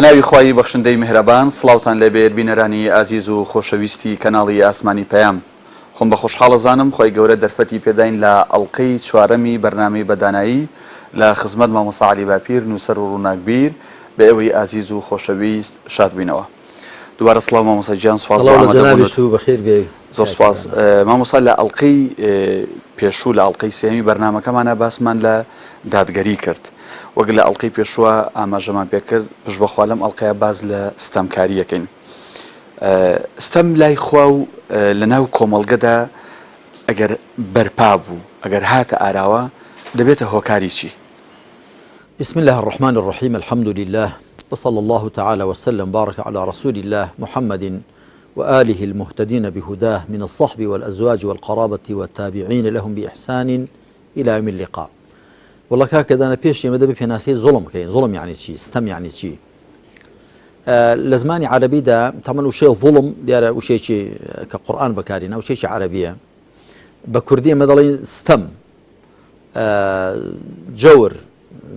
بەناوی خوای بەخشندەی میهرەبان سڵاوتان لەبێت بینەرانی ئازیز و خۆشەویستی کەناڵی ئاسمانی پەیام خۆم بە خۆشحاڵەزانم خۆی گەورە دەرفەتی پێداین لە ئەڵقەی چوارەمی بەرنامەی بەدانایی لە خزمەت مامۆستا عەلی باپیر نووسەر و ڕووناکبیر بە ئێوەی ئازیز و خۆشەویست شاد بینەوە. دووبارە سڵاو مامۆستا گیان، سوپاس بۆ ئامادەبوونت. زۆر سوپاس مامۆستا. لە ئەڵقەی پێشوو لە ئەڵقەی سێمی بەرنامەکەمانە باسمان لە دادگەری کرد، وەک لە ئەڵقەی پێشووە ئاماژەمان پێکرد پشت بەخوا لەم ئەڵقەیە باز لە ستەمکاری یەکەین. ستەم لای خوا و لە ناو کۆمەڵگەدا ئەگەر بەرپا بوو، ئەگەر هاتە ئاراوە دەبێتە هۆکاری چی؟ بسم الله الرحمن الرحيم الحمد لله وصلى الله تعالى وسلم بارك على رسول الله محمد وآله المهتدين بهداه من الصحب والأزواج والقرابة والتابعين لهم بإحسان إلى يوم اللقاء. والله كذا أنا بيش يمد بفناسي ظلم كين، ظلم يعني شيء، استم يعني شيء. لزماني عربي ده طبعا وشيء ظلم ديار وشيء كقرآن بكارينا وشيء عربية بكردية مثلا استم جور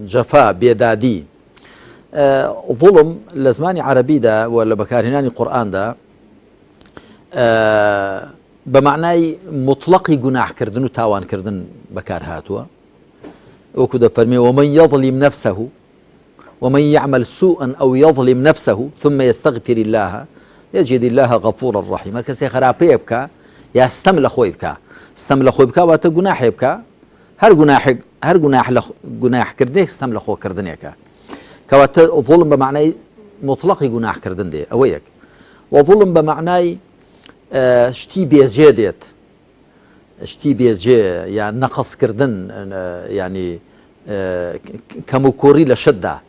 جفاء بيدادي ظلم لزماني عربي ده ولا بكاريناني قرآن ده بمعنى مطلق جناح كردن وتاوان كردن بكار هاتوا وكذا فرمي ومن يظلم نفسه ومن يعمل سوءا أو يظلم نفسه ثم يستغفر الله يجد الله غفورا رحيما. كسي خرابي يبكى يستمل خوي بكى استمل خوي بكى وات جناح يبكى هر جناح كردنيك استمل خو كردنيك كوات ظلم بمعنى مطلق جناح كردن دي أويك، وظلم بمعنى شتي بيزجدت شتي بيزجي يعني نقص كردن يعني كمكوري لشدة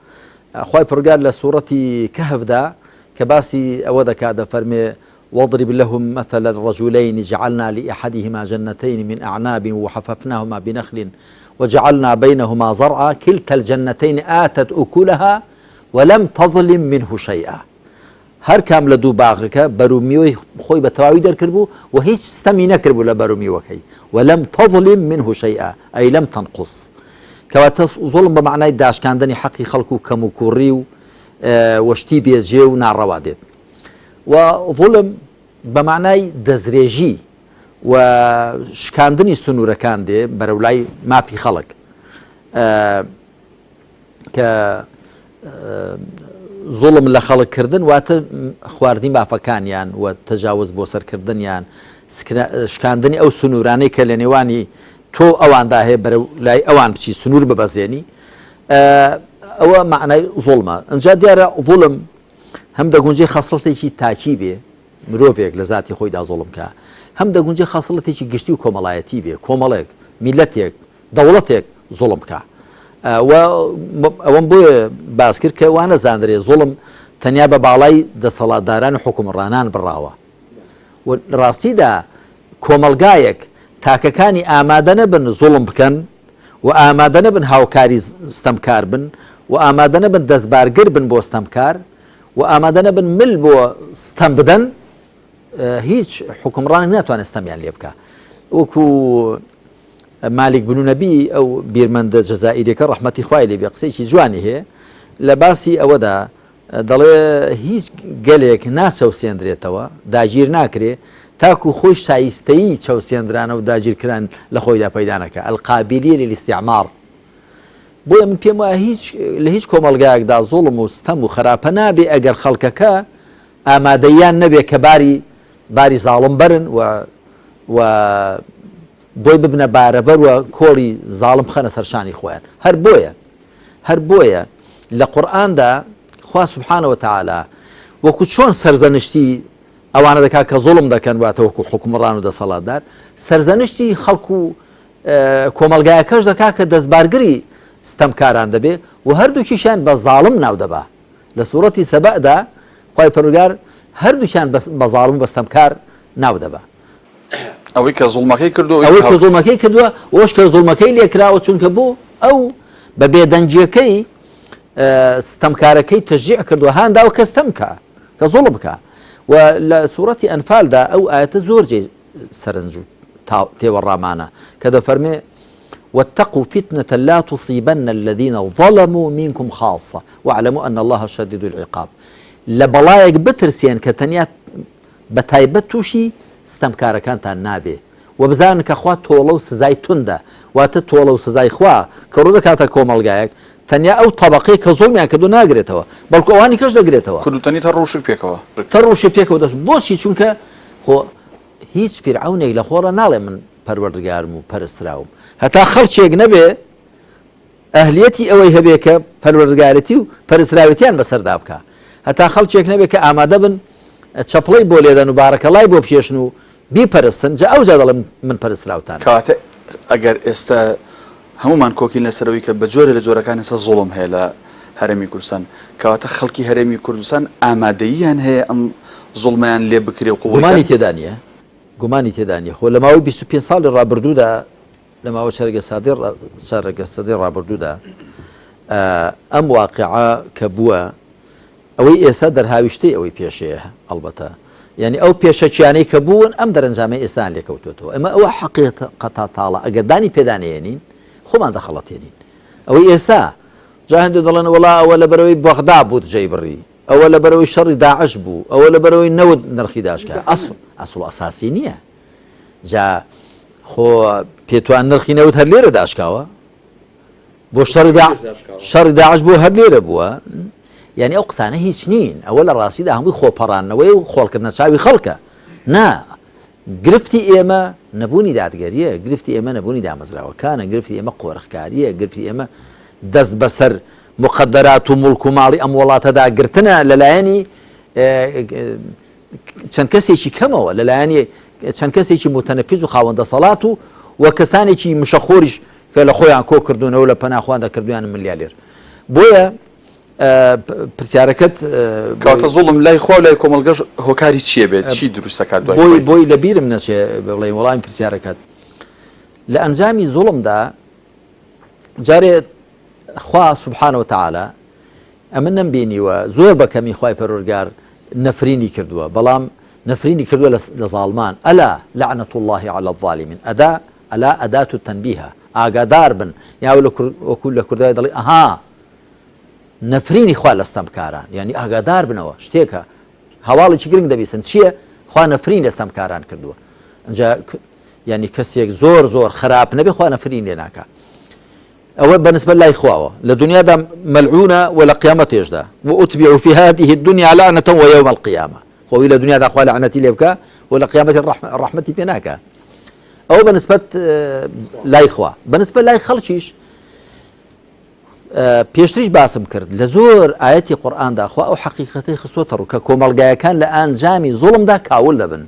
خوي برقال لسورة كهف دا كباسي أودك هذا فرمي واضرب لهم مثلا الرجلين جعلنا لأحدهما جنتين من أعناب وحففناهما بنخل وجعلنا بينهما زرعا كلتا الجنتين آتت أكلها ولم تظلم منه شيئا. هر كام لدو باغك بروميوي خوي بتواوي در كربو وهيش استمينا كربو لبروميوكي ولم تظلم منه شيئا أي لم تنقص. كواتس ظلم بمعنى داش كاندني حقي خلقو كمكوريو وشتي بيزجيو نار روادت، وظلم بمعنى دزريجي وشكاندني سنورة كاندي برولاي ما في خلق ك ظلم لخلق كردن وات خواردين بافكانيان وتجاوز بوسر كردنيان شكاندني او سنوراني كلنيواني تو اوان داهي برولاي اوان بشي سنور ببزيني او معنى ظلمه انجا ديار ظلم هم دقونجي خاصلتي شي تاكيبي مروفيك لذاتي خوي دا ظلم كا هم دقونجي خاصلتي شي قشتي وكوملايتي بي كوملك ملتك دولتك ظلم كا وان بو باسكر كا وانا زاندري ظلم تنيا ببالاي دا صلاة داران حكم الرانان براوة والراسي دا كوملقايك تاككاني آمادنا بن ظلم بكن وآمادنا بن هاوكاري استمكار بن وآمادنا بن دزبارقر بن بو استمكار وآمادنا بن مل بو استنبدن هيج حكمران ناتوان استميان ليبكا وكو مالك بن نبي او بيرمند جزائري كرحمتي خوالي بيقسيشي جواني هي لباسي اودا دڵێ هیچ گەلێک ناچەوسێندرێتەوە داگیر ناکرێ تاکو خۆی شایستەیی چەوسێندرانە و داگیرکران لە خۆیدا پەیدا نەکە القابلیە للاستیعمار. بۆیە من پێم وایە لە هیچ کۆمەڵگایەکدا زوڵم و ستەم و خراپە نابێ ئەگەر خەڵکەکە ئامادەیان نەبێ کە باری زاڵم بەرن و بۆی ببنە بارەبەر و کۆڵی زاڵم خەنە سەرشانی خۆیان. هەر بۆیە لە قورئاندا خوا سبحانه وتعالى وەکو چۆن سەرزەنشتی ئەوانە دەکات کە زوڵم دەکەن واتە وەکو حکومڕان و دەسەڵاتدار سەرزەنشتی خەڵکو و کۆمەلگایەکەش دەکات کە دەستبارگری ستەمکاران دەبێ و هەردووکیشیان بە زاڵم ناو دەبا. لە سوورەتی سەبەئدا خوای پەروەردگار هەردووکیان بە زاڵم و بە ستەمکار ناو دەبا. ئەوەی کە زوڵمەکەی کردووە ئەوەش کە زوڵمەکەی لێکراوە چونکە بوو ئەو بە بێدەنجیەکەی ستەمکارەکەی تەشجیع کردووە هانداوە کە ستەمکە کە زوڵم بکە. و لە سوورەتی ئەنفالدا ئەو ئاەتە زۆر جێ سەرنج و تێوەڕامانە کە دەفەرمێ واتقوا فتنة لا تصيبن الذين ظلموا منكم خاصة واعلموا أن الله شديد العقاب. لبلايك بترسين كتنيات بتايبت توشي استمكار كانتان نابي وبزان كأخوات تولو سزاي تندا واتتولو سزاي خوا كرودا كاتا كومالغايك تنيا أو طبقي كظلم يعني كدو ناقريتوا بل كواني كاش داقريتوا كدو تاني تروشي بيكوا دس بوشي چونك خو هیچ فرعونێک لە خۆڕە ناڵێ من پەروەردگارم و پەرستراوم هەتا خەڵکێک نەبێ ئەهلیەتی ئەوەی هەبێ کە پەروەردگارەتی و پەرستراوەتیان بەسەردا بکە هەتا خەڵکێک نەبێ کە ئامادە بن چەپڵەی بۆ لێدەن و بارەکەڵای بۆ بکێشن و بیپەرستن جا ئەوجا دەڵێم من پەرستراوتان کەواتە ئەگەر ئێستا هەمومان کۆکین لەسەرەوەی کە بە جۆرە لە جۆرەکان ئێستا زوڵم هەیە لە هەرێمی کوردستان کەواتە خەڵکی هەرێمی کوردستان ئامادەییان هەیە ئەم زوڵمەیان لێ بکرێ و گومانی تێدا نیە خۆ لە ماوەی 25 ساڵی ڕابردوودا لە ماوە شەرەگە سەدەی ڕابردوودا ئەم واقعە کە بووە ئەوەی ئێستا دەرهاویشتەی ئەوەی پێشەیە ئەڵبەتە یعنی ئەو پێشەکیانەی کە بوون ئەم دەرەنجامەی ئێستان لێکەوتوێتەوە ئەمە ئەوە حەقیقەتە تاڵە ئەگەر دانی پێدانێنین خۆمان دەخەڵەتێنین ئەوەی ئێستا جا هەندێک دەڵێن وڵا ئەوە لە بەرەوەی بەغدا بوو جێی بڕی ئەوە لە بەرەوەی شەڕی داعش بوو ئەوە لە بەرەوەی نەوت نرخی داشکە ئەسڵ ئەساسی نییە جا خۆ پێتوان نرخی نەوت هەر لێرە داشکاوە بۆ شەڕی داعش بۆ هەر لێرە بووە یعنی ئەو قسانە هیچ نین ئەوە لە ڕاستیدا هەمووی خۆپەڕانەوەی و خۆڵکردنە چاوی خەڵکە نا گرفتی ئێمە نەبوونی دادگەریە گرفتی ئێمە نەبوونی دامەزراوەکانە گرفتی ئێمە قۆرخکاریە گرفتی ئێمە دەست بەسەر مقدرات و مڵک و ماڵی ئەم وڵاتەدا گرتنە لەلایەنی چەند کەسێکی کەمەوە لەلایەنی چەند کەسێکی متەنەفیز و خاوەندە سەڵات و وە کەسانێکی مشەخۆریش کە لە خۆیان کۆ کردوونەوە لە پەناخواندا کردویان ملیالێر بۆیە پرسیارەکەت کەواتە زوڵم لای خوا و لای کۆمەڵگەش هۆکاری چییە بێت چی دروستەکات بۆی لە بیرم نەچێ بڵێ وەڵامی پرسیارەکەت لە ئەنجامی زوڵمدا جارێ خوا سبحانه وتعالى ئەمە نەمبینیوە زۆر بەکەمی خوای پەروەردگار نەفرینی کردووە بەڵام نەفرینی کردووە لە زاڵمان ئەلا لعنة الله على الظالمين ئەلا ئەدات التەنبیه ئاگادار بن یا وەکو لە کوردای دەڵێ ئەها نەفرینی خوا لە ستەمکاران یعنی ئاگادار بنەوە شتێکە هەواڵێکی گرنگ دەبیستن چییە خوا نەفرین لە ستەمکاران کردووە ئەنجا یعنی کەسێک زۆر خراپ نەبێ خوا نەفرین لێ ناکە ئەوە بەنسبە لای خواوە لە دنیادا مەلعونە و لە قیامەتێشدا وأتبع في هذه الدنيا لعنة ويوم القيامة خۆی لە دنیادا خوا لعنەتی لێ بکە و لە قیامەتی ڕەحمەتی پێ ناکە ئەوە بەنسبەت لای خوا بەنسبە لای خەڵکیش پێشتریش باسم کرد لە زۆر ئاەتی قورئاندا خوا ئەو حەقیقەتەی خستۆتە ڕوو کە کۆمەڵگایەکان لە ئەنجامی زوڵمدا کاول دەبن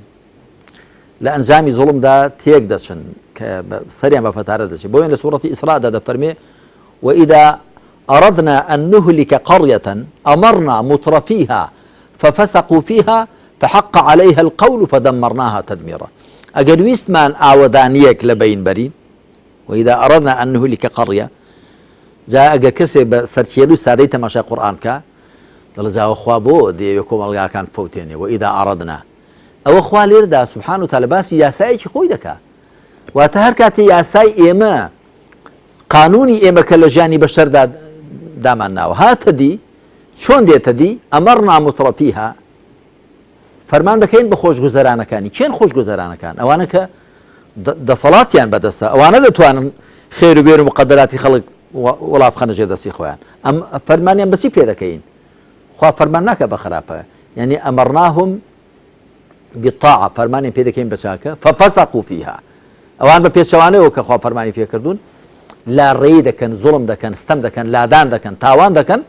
لە ئەنجامی زوڵمدا تێک دەچن کە سەریان بە فەتارە دەچێت بۆیە لە سوورەتی ئیسرادا دەفەرمێ وإذا أردنا أن نهلك قرية أمرنا مترفيها ففسقوا فيها فحق عليها القول فدمرناها تدميرا ئەگەر ویستمان ئاوەدانیەک لە بەینبەرین وإذا أردنا أن نهلك قرية جا ئەگەر کەسێک بە سەرچێل و سادەی تەماشای قورئان بکە دەڵێ جاوە خوا بۆ دەیەوێت کۆمەڵگاکان فەوتێنێ وإذا أردنا ئەوە خوا لێرەدا سوبحانه وتعالى باسی یاسایەکی خۆی دەکات واتە هەر کاتێ یاسای ئێمە قانونی ئێمە کە لە ژیانی بەشەردا دامان ناوە هاتە دی چۆن دێتە دی ئەمەڕنا مترەفیها فەرمان دەکەین بە خۆشگوزەرانەکانی چێن خۆشگوزەرانەکان ئەوانە کە دەسەڵاتیان بەدەستە ئەوانە دەتوانن خێر و بێر و مقدراتی خەڵک وڵات بخەنە ژێر دەستی خۆیان ئەم فەرمانیان بەچی پێ دەکەین خوا فەرمان ناکە بە خراپە یعنی ئەمەڕناهم بالطاعة فەرمانیان پێ دەکەین بە چاکە ففسقوا فيها ئەوان بە پێچەوانەوە کە خوا فەرمانی پێکردوون لا ڕێی دەکەن زوڵم دەکەن ستەم دەکەن لادان دەکەن تاوان دەکەن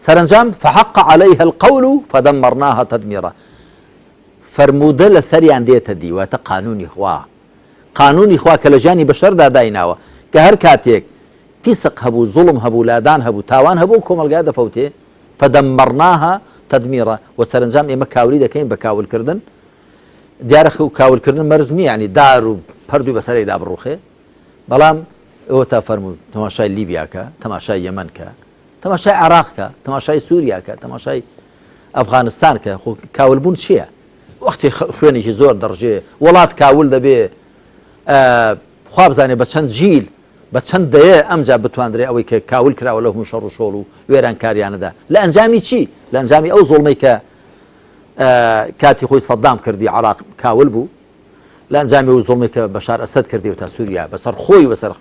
سەرنجام فحق عليها القول فدمرناها تدميرا فرموودە لە سەریان دێتە دی واتە قانونی خوا کە لە ژیانی بەشەردا دایناوە کە هەر کاتێک فیسق هەبوو زوڵم هەبوو لادان هەبوو تاوان هەبوو کۆمەلگا دەفەوتێ فدمرناها تدميرا وسەرنجام ئێمە کاوری دەکەین بە کاولکردن دیارە کاولکردن مەرج نییە ینی دار و پەردوی بەسەرێدا بڕوخێ بەڵام ئەوە تا فەرموو تەماشای لیبیاکە تەماشای یەمەنکە تەماشای عێراقکە تەماشای سووریاکە تەماشای ئەفغانستانکە خۆ کاولبوون چییە وەختی خوێنێکی زۆر دەڕژێ وڵات کاول دەبێ خوا بزانێ بە چەند جیل بە چەند دەیە ئەمجا بتواندرێ ئەوەی کە کاول کراوە لە هەموو شەڕ و شۆڵ و وێرانکاریانەدا لە ئەنجامی چی لە ئەنجامی ئەو زۆڵمەی کە کاتی خۆی سەدام کردی عراق کاول بوو لە ئەنجامی ئەو زۆڵمەی کە بەشار ئەسەد کردی و تا سووریا بەسەر خۆی بەسەر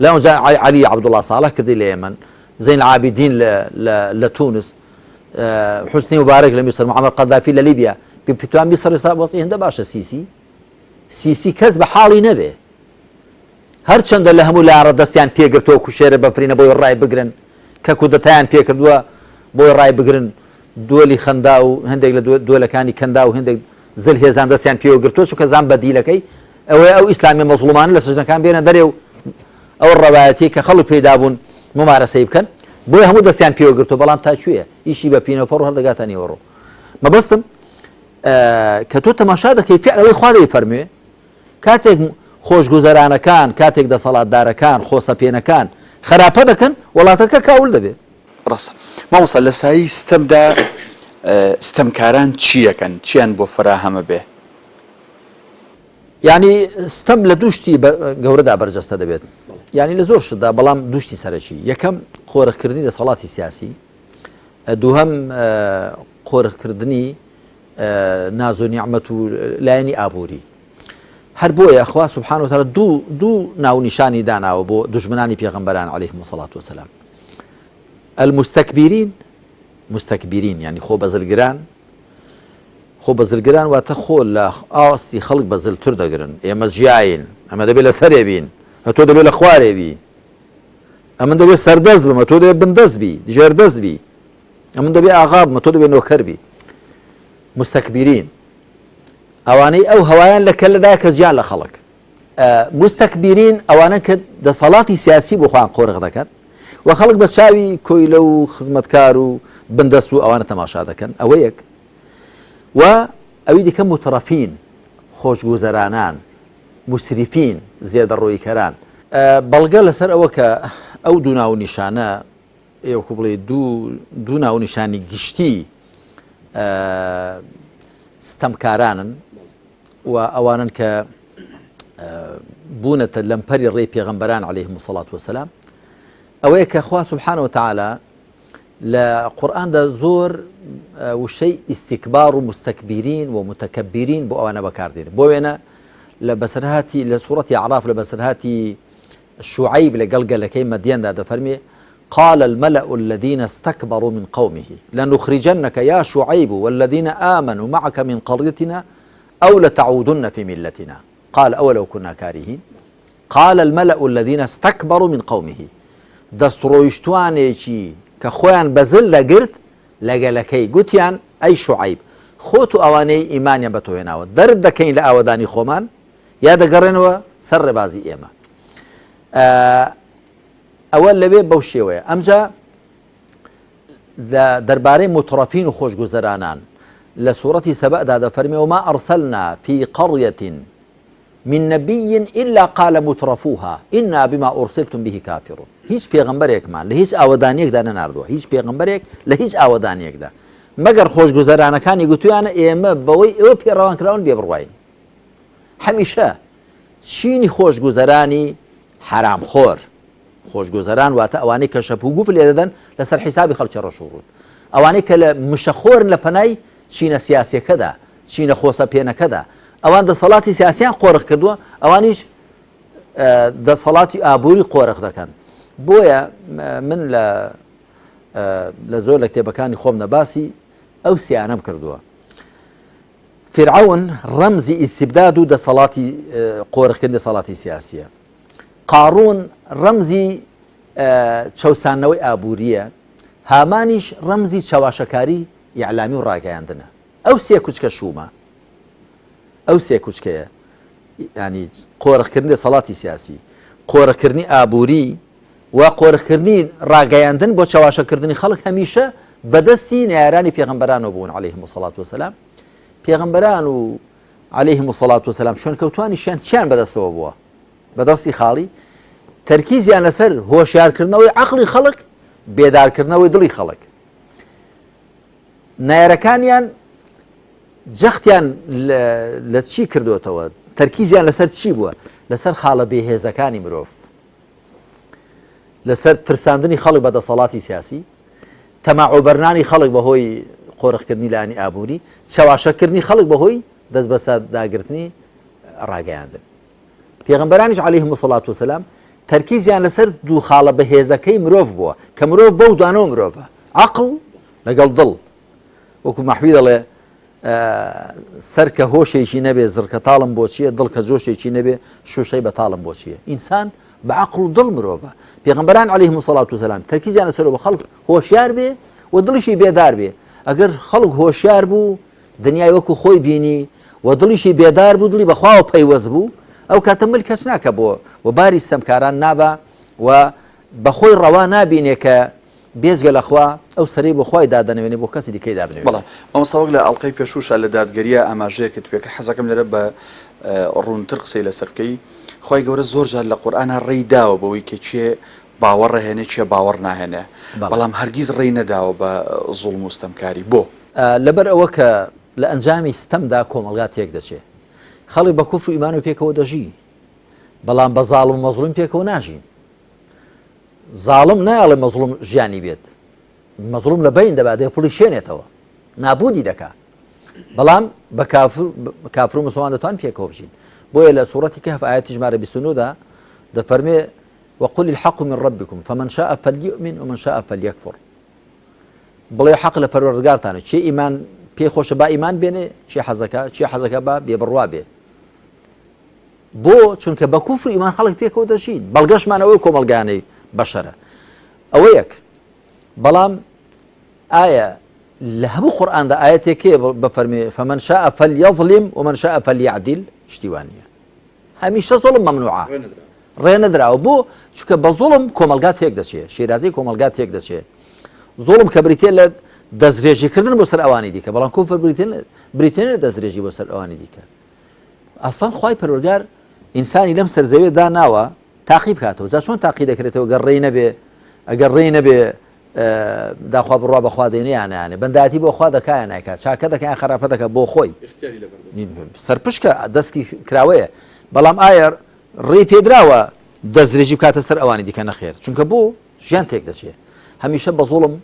لە ئەوجا عەلی عەبدوڵڵا ساڵح کردی لە ئێمن زین العابدین لە تونس حسنی مبارک لە میسر محەممەد قەدافی لە لیبیا پێتوان میسر وەسی هەندە باشە سیسی کەس بە حاڵی نەبێ هەرچەندە لە هەموو لارە دەستیان پێگرتەوە کوشێرە بەفرینە بۆی ڕای بگرن کە کودەتایان پێکردووە بۆی ڕای بگرن دۆلی خەندا و هەندێک لە دۆلەکانی کەندا و هەندێک زل هێزان دەستیان پێوەگرتووە چونکە زان بەدیلەکەی ئەوەیە ئەو ئیسلامی مەزڵومانە لە سەجنەکان بێنە دەرێ و ئەو ڕەوایەتی کە خەڵک پێدا بوون ممارەسەی بکەن بۆی هەموو دەستیان پێوەگرتووە بەڵام تا کوێیە ئیشی بە پینەپەڕ و هەردەگاتە نیوەڕۆ مەبەستم کە تۆ تەماشا دەکەی فعلەوەی خوا دەی فەرموێ کاتێک خۆشگوزەرانەکان کاتێک دەسەڵاتدارەکان خۆسەپێنەکان خراپە دەکەن وڵاتەکە کاول دەبێت ڕاستە مامۆستا لە سایی ستەمدا ستەمکاران چیەکەن چیان بۆ فراهەمە بێ ینی ستەم لە دووشتی گەورەدا بەرجەستە دەبێت ینی لە زۆر شتدا بەڵام دووشتی سەرەکی یەکەم قۆرەکردنی دەسەڵاتی سیاسی دووهەم قۆرەکردنی ناز و نیعمەت و لایەنی ئابووری هەر بۆیە خوا سبحانه وتعالى دوو ناونیشانی داناوە بۆ دوژمنانی پێغەمبەران عەلەیهم الصەلاة وەسەلام المستەکبیرین ینی خۆ بەزلگران واتە خۆ لە ئاستی خەڵک بەزلتر دەگرن ئێمە ژیاین ئەمە دەبێت لە سەرێ بین تۆ دەبێت لە خوارێ بی ئەمن دەبێت سەردەست بمە تۆ دەبێت بندەست بی دژێردەست بی ئەمن دەبێت ئاغا بمە تۆ دەبێت نۆکەر بی مستەکبیرین ئەوانەی ئەو هەوایان لە کەلەدا کە جیان لە خەڵک مستەکبیرین ئەوانە کە دەسەڵاتی سیاسی بۆ خۆیان قۆرغ دەکەن و خەڵک بە چاوی کۆیلە و خزمەتکار و بندەست و ئەوانە تەماشا دەکەن ئەوە یەک و ئەوی دیکە مترەفین خۆشگوزەرانان مسریفین زێدە ڕۆیکەران بەڵگە لەسەر ئەوە کە ئەو دوو ناونیشانە ئێوەکو بڵێ دوو ناونیشانی گشتی ستەمکارانن و ئەوانن کە بوونەتە لەمپەری ڕێی پێغەمبەران عەلەیهم الصەلاة وەسەلام ئەوەیە کە خوا سبحانه وتعالى لە قورئاندا زۆر وشەی ئیستیکبار و مستەکبیرین و متەکەبیرین بۆ ئەوانە بەکاردێنێت بۆ وێنە لە بەسەرهاتی لە سوورەتی عەراف لە بەسەرهاتی شوعەیب لەگەڵ گەلەکەی مەدیەندا دەفەرمێ قال الملأ الذين استكبروا من قومه لنخرجنك يا شعيب والذين آمنوا معك من قريتنا أو لتعودن في ملتنا قال أولو كنا كارهين قال الملأ الذين استكبروا من قومه دەستڕۆیشتوانێکی کە خۆیان بەزل لەگرت لەگەلەکەی گوتیان ئەی شوعەیب خۆت و ئەوانەی ئیمانیان بە تۆ هێناوە دەرد دەکەین لە ئاوەدانی خۆمان یا دەگەڕێنەوە سەر ڕێبازی ئێمە ئەوە لەوێ بەو شێوەیە ئەمجا دەربارەی مترەفین و خۆشگوزەرانان لە سوورەتی سەبەدا دەفەرمێ وما أرسلنا في قرية من نبي إلا قال مترفوها إنا بما أرسلتم به كافرون هیچ پێغەمبەرێکمان لە هیچ ئاوەدانیەکدا نەناردووە هیچ پێغەمبەرێک لە هیچ ئاوەدانیەکدا مەگەر خۆشگوزەرانەکانی گوتویانە ئێمە بەوەی ئێوە پێڕەوانکراون بێ بڕواین هەمیشە چینی خۆشگوزەرانی حرامخۆر خۆشگوزەران واتە ئەوانەی کە شەپوگوپ لێ دەدەن لەسەر حیسابی خەڵکی ڕەشوڕوت ئەوانەی کە لە مشەخۆرن لە پەنای چینە سیاسیەکەدا چینە خۆسەپێنەکەدا ئەوان دەسەڵاتی سیاسیان قۆرغ کردووە ئەوانیش دەسەڵاتی ئابووری قۆرغ دەکەن بۆیە من لە زۆر لە کتێبەکانی خۆم نەباسی ئەو سیانەم کردووە فرعون ڕەمزی ئیستیبداد و دەسەڵاتی قۆرغکردنی دەسەڵاتی سیاسیە قارون ڕەمزی چەوسانەوەی ئابووریە هامانیش ڕەمزی چاواشەکاری یعلامی و ڕاگەیاندنە ئەو سێ کوچکە شومە ئەو سێ کوچکەیە ینی قۆرغکردنی دەسەڵاتی سیاسی قۆرغکردنی ئابووری و قۆرغکردنی ڕاگەیاندن بۆ چاواشەکردنی خەڵک هەمیشە بەدەستی نێرانی پێغەمبەرانەوە بوون عەلەیهم الصەلاة وەسەلام پێغەمبەران و عەلەیهم الصەلاة وەسەلام شوێنکەوتوانیشیان چیان بەدەستەوە بووە بەدەستی خاڵی تەرکیزیان لەسەر هۆشیارکردنەوەی عەقڵی خەڵک بێدارکردنەوەی دڵی خەڵک نایەرەکانیان جەختیان لە چی کردوتەوە تەرکیزیان لەسەر چی بووە لەسەر خاڵە بێهێزەکانی مرۆڤ لەسەر ترساندنی خەڵک بە دەسەڵاتی سیاسی، تەماعوبەرنانی خەڵک بەهۆی قۆرەخکردنی لانی ئابووری، چاواشەکردنی خەڵک بەهۆی دەست بە سەداگرتنی ڕاگەیاندن. پێغەمبەرانیش عەلەیهیمو سەڵات وەسەلام تەرکیزیان لەسەر دوو خاڵە بەهێزەکەی مرۆڤ بووە کە مرۆڤ بەو دوانەوە مرۆڤە، عەقڵ لەگەڵ دڵ. وەکو مەحوی دەڵێ سەر کە هۆشێکی نەبێ زڕکە تاڵم بۆ چییە، دڵ کە جۆشێکی نەبێ شوشەی بە تاڵم بۆ چییە. ئینسان بە عەقڵ و دڵ مرۆڤە. پێغەمبەران عەلەیهیمو سەڵات وەسەلام تەرکیزیان لەسەرەوە بە خەڵک هۆشیار بێ و دڵیشی بێدار بێ. ئەگەر خەڵک هۆشیار بوو دنیای وەکو خۆی بینی و دڵیشی بێدار بوو، دڵی بەخواوە پەیوەست بوو، ئەو کاتە مل کەس ناکە بۆ و باری ستەمکاران نابە و بەخۆی ڕەوا نابینێ کە بێزگە لەخوا ئەو سەری بۆ خۆی دادەنەوێنێ بۆ کەسی دیکەی دابنێ. بەڵام مامۆستا وەک لە ئەڵقەی پێشووشە لە دادگەریە ئاماژەیەکت پێکە حەزەکەم لێرە بە ڕوونتر قسەی لەسەر بکەی. خی گەورە زۆر جار لە قورئانە ڕێی داوە بەوەی کە چێ باوەڕ ڕێهێنێ چێ باوەڕ ناهێنێ، بەڵام هەرگیز ڕێی نەداوە بە زوڵم و ستەمکاری. بۆ لەبەر ئەوە کە لە ئەنجامی ستەمدا کۆمەلگا تێک دەچێت، خەڵک بە کوفر و ئیمان و پێکەوە دەژی، بەڵام بە زاڵم و مەزڵوم پێکەوە ناژین. زاڵم نایڵێ مەزڵوم ژیانی بێت، مەزڵوم لە بین دەبات دەپڵی شوێنێتەوە، نابودی دەکات، بەڵام بە کافر و مسلمان دەتوان پێکەوە بژین. بۆیە لە سوورەتی کەهف ئایەتی ژمارە 29دا دەفەرمێ وقل الحق من ربكم فمن شاء فليؤمن ومن شاء فليكفر. بڵێ حەق لە پەروەردگارتانە، چێ ئیمان پێی خۆشە با ئیمان بێنێ، چێ حەزەکە با بێبڕوا بێ. بۆ چونکە بە کوفر و ئیمان خەڵک پێکەوە دەژین، بەڵگەشمان ئەوەی کۆمەلگانەی بەشەرە. ئەوە یەک. بەڵام ئایا لە هەموو قورئاندا ئاەتێکێ بەفەرمێ فمن شاء فليظلم ومن شاء فليعدل؟ شتیوان نییە. هەمیشە زوڵم مەمنوعە، ڕێ نەدراوە. بۆ چونکە بە زوڵم کۆمەلگا تێک دەچێت، شێرازی کۆمەلگا تێک دەچێت. زوڵم کە بریتێ لە دەستدرێژیکردن بۆ سەر ئەوانی دیکە، بەڵام کوفر بریتێن لە دەستدرێژی بۆ سەر ئەوانی دیکە. ئەسڵان خوای پەروەردگار ئینسانی لەم سەرزەوێ داناوە تاقی بکاتەوە. جا چۆن تاقی دەکرێتەوە گەر ڕێی نەبێ، ئەگەر ڕێی نەبێ داخوا بڕوا بەخوا دێنیانیانێ بەنداتی بۆ خوا دەکایە نایکات، چاکە دەکەیان خراپە دەکە بۆ خۆی سەرپشکە دەستی کراوەیە. بەڵام ئایا ڕێی پێدراوە دەستدرێژی بکاتە سەر ئەوانی دیکە نەخێر، چونکە بۆ ژیان تێک دەچێت. هەمیشە بە زوڵم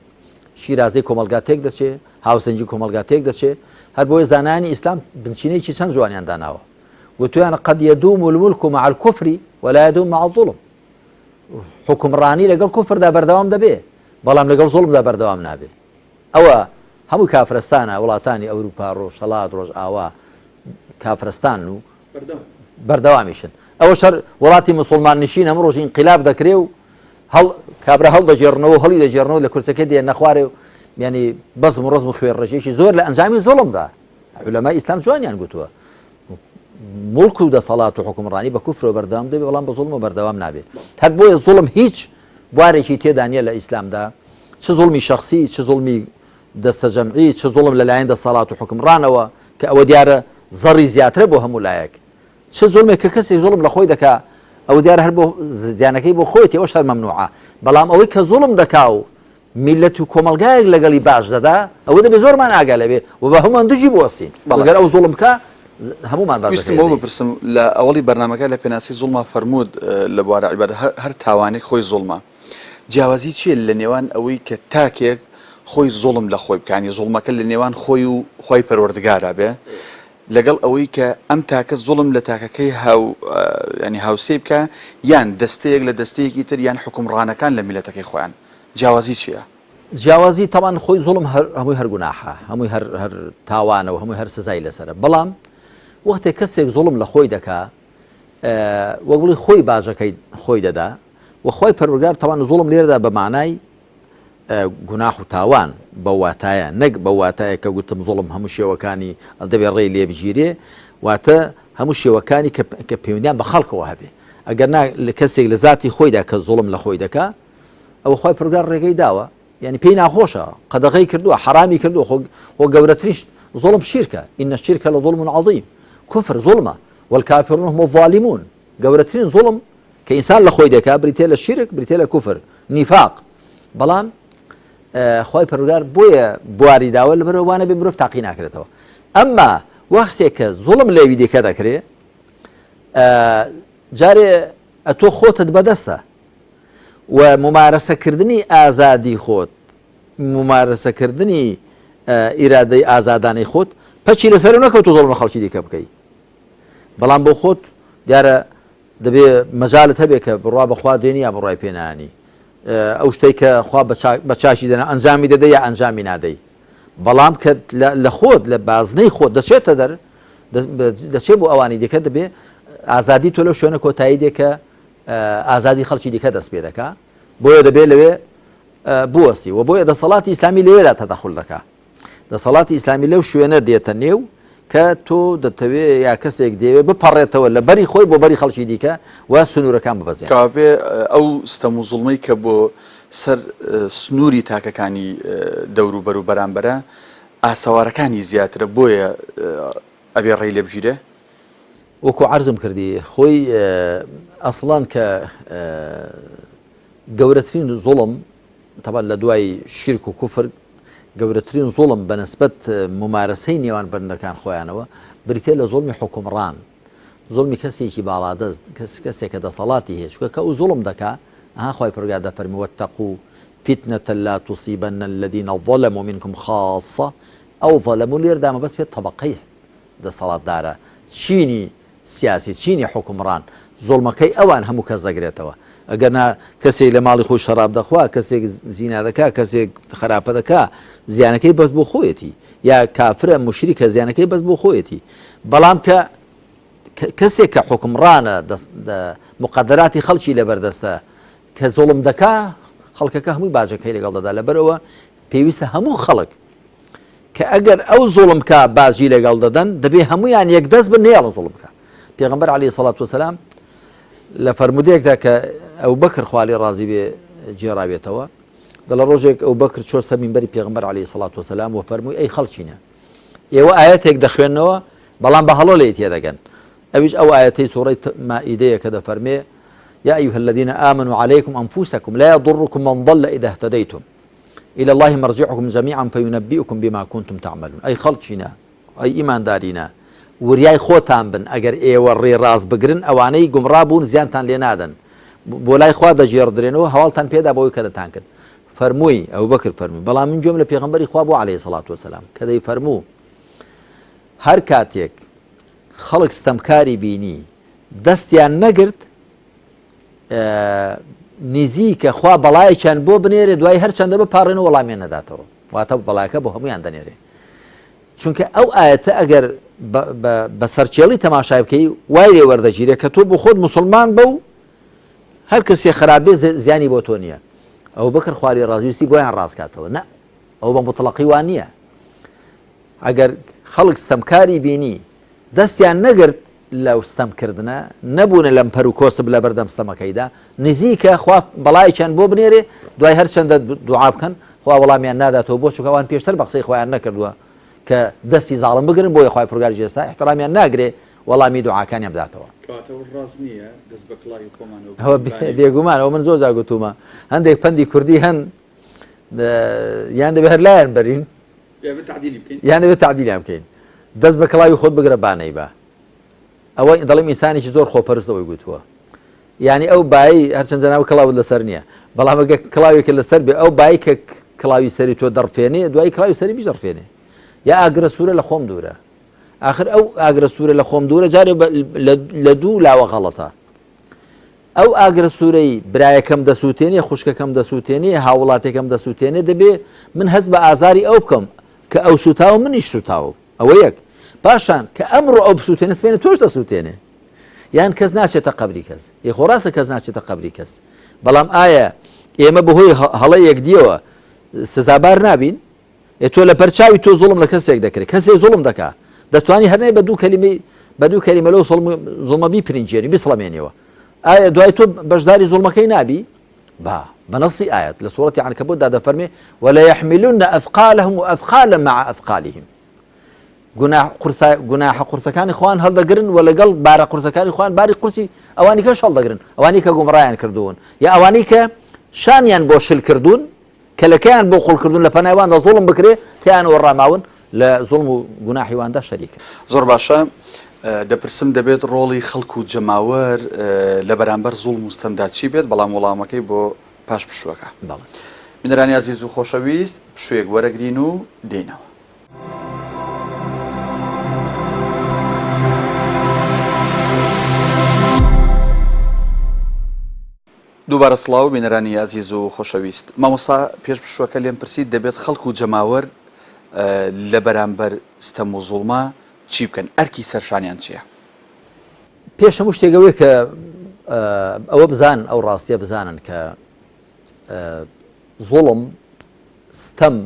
شیرازەی کۆمەلگا تێک دەچێت، هاوسەنگی کۆمەلگا تێک دەچێت. هەر بۆیە زانانی ئیسلام بنچینەیەکی چەند جوانیان داناوە، وتویانە قەد یەدوم الملک مع الكفر ولا يدوم مع الظلم. حکمڕانی لەگەڵ کوفردا بەردەوام دەبێ، بەڵام لەگەڵ زوڵمدا بەردەوام نابێ. ئەوە هەموو کافرستانە، وڵاتانی ئەوروپا، ڕۆژهەڵات، ڕۆژئاوا کافرستان و بەردەوامیشن. ئەوە شەر وڵاتی مسلمان نشین هەموو ڕۆژ ئینقیلاب دەکرێ و کابرا هەڵدەجێڕنەوە هەڵی دەجێڕنەوە لە کورسەکە دێ نەخوارێ و ینی بەزم و ڕزم و خوێڕژێکی زۆر لە ئەنجامی زوڵمدا. عولەمای ئیسلام جوانیان گوتووە مڵک و دەسەڵات و حکومڕانی بە کوفرەوە بەردەوام دەبێت، بەڵام بە زوڵم و بەردەوام نابێت. هەر بۆیە زوڵم هیچ بوارێکی تێدا نیە لە ئیسلامدا، چ زوڵمی شەخسی، چ زوڵمی دەستە جەمعی، چ زوڵم لەلایەن دەسەڵات و حکومڕانەوە کە ئەوە دیارە زەڕی زیاترە بۆ هەموو لایەک، چ زوڵمێک کە کەسێک زوڵم لە خۆی دەکا ئەو دیارە هەر بۆ زیانەکەی بۆ خۆی تێوە شەر مەمنوعە. بەڵام ئەوەی کە زوڵم دەکا و میلەت و کۆمەلگایەک لەگەڵی باش دەدا ئەوە دەبێت زۆرمان ئاگا لەبێ و بە هەمومان دژی بوەستین. بەڵگەر ئەو زوڵم کە هەمومان ویستمەوە بپرسم لە ئەوەڵی بەرنامەکە لە پێناسی زوڵما فەرموود لە بوارە عیبادە هەر تاوانێک خۆی زوڵمە. جیاوازی چیە لە نێوان ئەوەی کە تاکێک خۆی زوڵم لە خۆی بکانی، زوڵمەکە لە نێوان خۆی و خۆی پەروەردگارە بێ، لەگەڵ ئەوەی کە ئەم تاکە زوڵم لە تاکەکەی ینی هاوسێ بکە، یان دەستەیەک لە دەستەیەکی تر، یان حکومڕانەکان لە میلەتەکەی خۆیان. جیاوازی چییە؟ جیاوازی تەمان خۆی زوڵم هەمووی هەر گوناحە، هەمووی هەر تاوانەوە، هەمووی هەر سزای لەسەرە. بەڵام وەختێک کەسێک زوڵم لە خۆی دەکا وەگوڵی خۆی باژەکەی خۆی دەدا و خۆی پەروەردگار تەوان زوڵم لێرەدا بە مانای گوناح و تاوان بە واتایە، نەک بە واتایە کە گوتم زوڵم هەموو شێوەکانی دەبێت ڕێی لێ بگیرێ، واتە هەموو شێوەکانی کە پەیوەندیان بە خەڵکەوە هەبێ. ئەگەر لە کەسێک لە ذاتی خۆیدا کە زوڵم لە خۆی دەکا ئەوە خۆی پەروەردگار ڕێگەی داوە، یعنی پێی ناخۆشە، قەدەغەی کردووە، حرامی کردووە. خۆ گەورەتریش زوڵم شیرکە، ئین الشرک لظلم عظیم. کوفر زوڵمە والکافرون هم الظالمون. گەورەترین زوڵم کە ئینسان لە خۆی دەکا بریتێ لە شیرک، بریتێ لە کوفر، نیفاق. بەڵام خۆی پەروەردگار بۆیە بواری داوە لەبەرەوەوانە بێ مرۆڤ تاقی ناکرێتەوە. ئەمما وەختێک کە زوڵم لێوی دیکە دەکرێ، جارێ ئەتۆ خۆتت بەدەستە و ممارسەکردنی ئازادی خۆت ممارسەکردنی ئیرادەی ئازادانەی خۆت پەچی لەسەر نەکەوت و زۆڵمە خەڵکی دیکە بکەیت بەڵام بۆ خۆت دیارە دەبێ مەجالت هەبێت کە بڕوا بەخوا دێنی یا بڕای پێنانی ئەو شتەی کە خوا بە چاشی دەنا ئەنجامی دەدەی یا ئەنجامی نادەی بەڵام کە لە خۆت لە بازنەی خۆت دەچێتە دەر دەچێت بۆ ئەوانی دیکە دەبێ ئازادی تۆ لەو شوێنە کۆتایی دێکە ئازادی خەڵکی دیکە دەست پێ دەکا بۆیە دەبێت لەوێ بوەسی و بۆیە دەسەڵاتی ئیسلامی لەوێدا تەدەخل دەکا دەسەڵاتی ئیسلامی لەو شوێنە دێتە نێو کە تۆ دەتەوێت یا کەسێک دەوێت بپەڕێتەوە لە بەری خۆی بۆ بەری خەڵکی دیکە و سنوورەکان ببەزێن کابێ ئەو ستەم و زوڵمەی کە بۆ سەر سنووری تاکەکانی دەور و بەر و بەرامبەرە ئاسەوارەکانی زیاترە بۆیە ئەبێ ڕێی لێ بژیرێ وەکو عەرزم کردی خۆی ئەسڵان کە گەورەترین زوڵم تەبەن لە دوای شیرک و کوفر گەورەترین زوڵم بەنسبەت ممارەسەی نێوان بەرندەکان خۆیانەوە بریتێ لە زوڵمی حکومڕان زوڵمی کەسێکی باڵادەست کەسێکە دەسەڵاتی هەیە چونکە کە ئەو زوڵم دەکا خۆی پڕگا دەفەرمی وەتەقوا فتنة لا تصيبن الذين ظلموا منكم خاصة أو ظلموا لێردا مەبەست پێ تەبەقەی دەسەڵاتدارە چینی سیاسی چینی حکومڕان زۆڵمەکەی ئەوان هەموو کەس دەگرێتەوە ئەگەرنا کەسێک لە ماڵی خۆی شەراب دەخوا کەسێک زینا دەکا کەسێک خراپە دەکا زیانەکەی بەس بۆ خۆیەتی یا کافرە مشریکە زیانەکەی بەس بۆ خۆیەتی بەڵام کە کەسێک کە حکومڕانە مقدراتی خەڵکی لەبەردەستە کە زۆڵم دەکا خەڵکەکە هەمووی باجەکەی لەگەڵ دەدا لەبەرەوە پێویستە هەموو خەڵک کە ئەگەر ئەو زوڵم کە باژی لەگەڵ دەدەن دەبێ هەمویان یەکدەست بن نێڵ زوڵم بکە پێغەمبەر عەلەیهی سەڵات وسەلام لە فەرمودەیەکدا کە ئەو بەکر خوالی ڕازی بێ جێڕاوێتەوە دەڵە ڕۆژێک ئەو بەکر چۆ سەر مینبەری پێغەمبەر عەلەیهی سەڵات وسەلام و فەرمووی ئەی خەڵچینە ئێوە ئاەتێک دەخوێنەوە بەڵام بە هەڵۆ لێی تێدەگەن ئەویش ئەو ئاەتەی سوورەی مائیدەیە کە دەفەرمێ يا أيها الذين آمنوا عليكم أنفسكم لا يضركم من ضل إذا اهتديتم إلى الله مرجعكم جميعا فينبئكم بما كنتم تعملون أي خلقنا أي إيمان دارينا وریای خۆتان بن ئەگەر ئێوە ڕێ ڕاست بگرن ئەوانەی گومڕا بوون زیانتان لێ نادەن بۆ لای خوا دەژێڕدرێنەوە هەواڵتان پێدا بۆی کە دەتان کرد فەرمووی ئەو بەکر فەرمووی بەڵام من گوێم لە پێغەمبەری خوا بۆ عەلەیهی سەڵات وسەلام کە دەی فەرموو هەر کاتێک خەڵک ستەمکاری بینی دەستیان نەگرت نزیکە خوا بەڵایەکیان بۆ بنێرێ دوای هەرچەندە بپارڕێن و وەڵامیان نەداتەوە واتە بەڵایەکە بۆ هەمویان دەنێرێ چونکە ئەو ئاەتە ئەگەر بە سەرچێڵی تەماشای بکەی وای لێ وەردەگیرێ کە تۆ بۆ خۆت موسڵمان بە و هەر کەسێ خراپێ زیانی بۆ تۆ نییە ئەو بەکر خواری ڕازویستی بۆیان ڕاستکاتەوە نە ئەو بە مطلقی وان نییە ئەگەر خەڵک ستەمکاری بینی دەستیان نەگرت لەو ستەمکردنە نەبوونە لەم پەر و کۆسب لە بەردەم ستەمەکەیدا نزیکە خوا بەڵایەکیان بۆ بنێرێ دوای هەرچەندە دوعا بکەن خوا وەڵامیان ناداتەوە بۆ چونکە ئەوان پێشتر بە قسەی خۆیان نەکردووە کە دەستی زاڵم بگرن بۆیە خۆی پروگار جێستا احترامیان ناگرێ وەڵامی دوعاکانیان بداتەوە بێگومان ئەو من زۆر جار گوتومە هەندێک پەندی کوردی هەن یان دەبێت هەر لایەن بەرین یان دەبێت تعدیلیان بکەین دەست بە کڵاوی خۆت بگرە بانەی بە ئەوەی دەڵێم ئینسانێکی زۆر خۆپەرستەوەی گوتووە یعنی ئەو بایی هەرچەند جەناو کڵاوت لەسەر نییە بەڵام ئەگە کڵاوێکە لەسەر بێ ئەو بایی کە کڵاوی سەری تۆ دەڕفێنێ دوای کڵاوی سەری بیش دەڕفێنێ یا ئاگرە سوورە لە خۆم دوورە آخر ئەو ئاگرە سوورە لە خۆم دوورە جارێ لە دوو لاوە غەڵەتە ئەو ئاگرە سوورەی برایەکەم دەسووتێنێ خوشکەکەم دەسووتێنێ هاوڵاتێکم دەسووتێنێ دەبێ من هەست بە ئازاری ئەو بکەم کە ئەو سوتاوە منیش سوتاوە ئەوە یەک پاشان کە ئەمڕۆ ئەو بسووتێنە سپێنە تۆش دەسووتێنێ یان کەس ناچێتە قەبری کەس خۆڕاستە کەس ناچێتە قەبری کەس بەڵام ئایا ئێمە بەهۆی هەڵە یەکدیەوە سزابار نابین تۆ لە پەرچاوی تۆ زوڵم لە کەسێک دەکرێت کەسێک زوڵم دەکا دەتوانی هەرنەی بە دوو کەلیمە لەو زوڵمە بیپرینجێنی بیسڵەمێنیەوە ئایا دوای تۆ بەشداری زوڵمەکەی نابی با بەنەسی ئاەت لە سوورەتی عنکەبوتدا دەفەرمێ وەلەیەحملن ئەثقالهم وأثقالا مع أثقالهم گوناحە قورسەکانی خوان هەڵدەگرن و لەگەڵ بارە قورسەکانی خوان باری قورسی ئەوانی کەش هەڵدەگرن ئەوانی کە گومڕایان کردوون یا ئەوانی کە شانیان بۆ شل کردوون کەلەکەیان بۆ خۆڵکردون لە پەنایواندا زوڵم بکرێ تیان وەڕاماون لە زوڵم و گوناحیواندا شەریکە زۆر باشە دەپرسم دەبێت ڕۆڵی خەڵک و جەماوەر لە بەرامبەر زوڵم و ستەمدا چی بێت بەڵام وەڵامەکەی بۆ پاش پشوەکە. بەڵێ. بینەرانی عزیز و خۆشەویست، پشوێک وەرەگرین و دێنەوە. دووبارە سڵاو بینەرانی عزیز و خۆشەویست. مامۆستا پێش پشوەکە لێم پرسید دەبێت خەڵک و جەماوەر لە بەرامبەر ستەم و زوڵمە چی بکەن؟ ئەرکی سەرشانیان چییە؟ پێش هەموو شتێکەوەی کە ئەوە بزان ئەو ڕاستیە بزانن کە زوڵم ستەم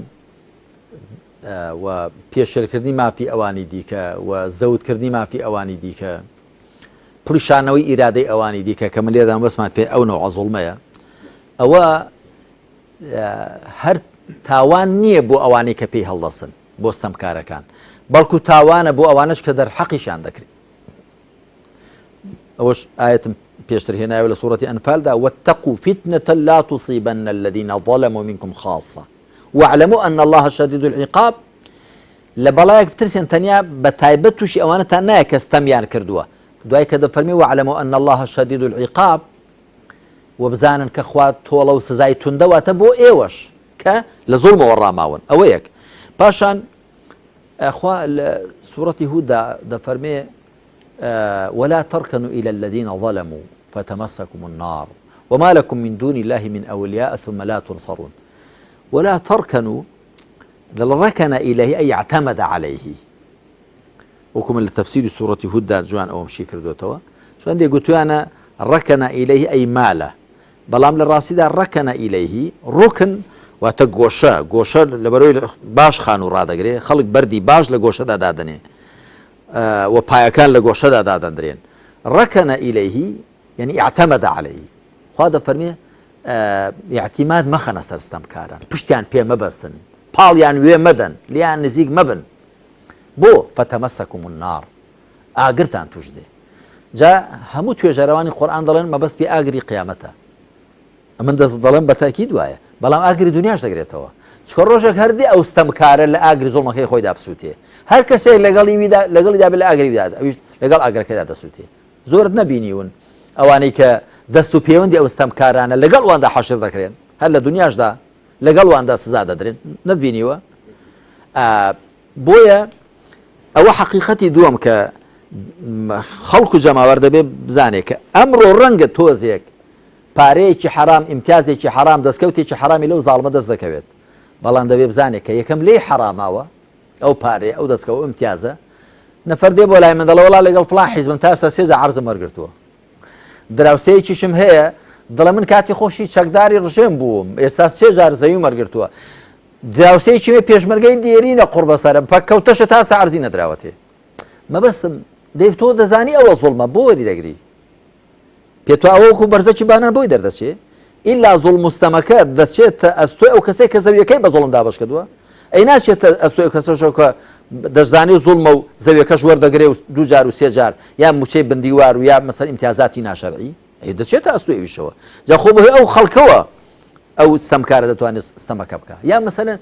و پێشێرکردنی مافی ئەوانی دیکە و زەوتکردنی مافی ئەوانی دیکە پڕیشانەوەی ئیرادەی ئەوانی دیکە کە من لێدان بەسمان پێ ئەو نەوع زوڵمەیە ئەوە هەر تاوان نییە بۆ ئەوانەی کە پێی هەڵدەسن بۆ ستەمکارەکان، بەڵکو تاوانە بۆ ئەوانش کە دەرحەقیشان دەکرێت. ئەوەش ئاەتم پێشتر هێنایەوە لە سوورەتی ئەنفالدا واتقوا فتنة لا تصيبن الذين ظلموا منكم خاصة واعلموا أن الله شديد العقاب. لە بەڵایەک بترسێن تەنیا بە تایبەت تووشی ئەوانەتان نایە کە ستەمیان کردووە، دوای کە دەفەرمی واعلموا أن الله شديد العقاب و بزانن کە خوا تۆڵە و سزای توندەواتە بۆ ئێوەش کە لە زوڵمەوە ڕاماون. ئەوە یەک. پاشان خوا لە سوورەتی هووددا دەفەرمێ ولا تركنوا إلى الذين ظلموا فتمسكم النار وما لكم من دون الله من أولياء ثم لا تنصرون. ولا تركنوا ركن إليه أي اعتمد عليه، وكم التفسير سورة هود جوان أو مشي كردوتوا شو عندي قلت أنا ركن إليه أي ماله بلام للراسي دا ركن إليه ركن وتقوشا قوشا لبروي باش خانو رادقري خلق بردي باش لقوشا دا دادني وبايكان لقوشا دا دادندرين. ركن إليه يعني اعتمد عليه. هذا فرمي اعتماد مخنا سرستمكارا پشتیان پێ مەبەستن پاڵیان وێ مەدەن لیان نزیک مەبن بۆ فتەمەسەکم النار ئاگرتان توش دێ. جا هەموو توێژەرەوانی قورئان دەڵێن مەبەست پێ ئاگری قیامەتە. ئەمن دەست دەڵێن بە تاکید وایە، بەڵام ئاگری دنیاش دەگرێتەوە. چکە ڕۆژێک هەردی ئەو ستەمکارە لە ئاگری زوڵمەکەی خۆی دابسووتێ، هەر کەسێک لەگەڵیدا بێ لە ئاگریدا ئەویش لەگەڵ ئاگرەکەیدا دەسووتێ. زۆرت نەبینیون ئەوانەی کە دەست و پەیوەندی ئەو ستەمکارانە لەگەڵ واندا حەشر دەکرێن، هەر لە دنیاشدا لەگەڵ واندا سزا دەدرێن. نەتبینیوە؟ بۆیە ئەوە حەقیقەتی دووەم کە خەڵک و جەماوەر دەبێ بزانێت کە ئەمڕۆ ڕەنگە تۆزێک پارەیەکی حرام ئیمتیازێکی حرام دەستکەوتێکی حرامی لەو زاڵمە دەست دەکەوێت، بەڵام دەبێ بزانێت کە یەکەم لێی حراماوە ئەو پارەیە ئەو دەستکەوت ئیمتیازە. نەفەر دێ بۆ لای من دەڵێ وەڵا لەگەڵ فڵان حیزبم تا ئێستا سێ جار عەرزم وەرگرتووە، دراوسەیەکیشم هەیە دڵە من کاتی خۆشی چەکداری ڕژێم بووم ئێستا سێ جار زەوی وەرگرتووە، دراوسەیەکی وێ پێشمەرگەی دیێرینە قوڕ بەسەرم پەککەوتەشە تا ئێستا عەرزی نەدراوەتێ. مەبەستم دەی تۆ دەزانی ئەوە زوڵمە بۆ وەری دەگری پێ تۆ ئەوەکو بەرزەکی بانان بۆی دەردەچێ ئیلا زوڵم مستەمەکە دەچێتە ئەستۆی ئەو کەسێک کە زەویەکەی بە زوڵم دابەش کردووە، ئەی ناچێتە ئەستۆی ئەو کەسەشەوە کە دەشزانی زوڵمە و زەویەکەش وەردەگرێ و دوو جار و سێ جار یا موچەی بندیوار و یا مەسەر ئیمتیازاتی ناشەرعی ئەی دەچێتە ئەستۆی ئەویشەوە. جا خۆ بەهۆی ئەو خەڵکەوە ئەو ستەمکارە دەتوانێت ستەمەکە بکە، یا مەسەلەن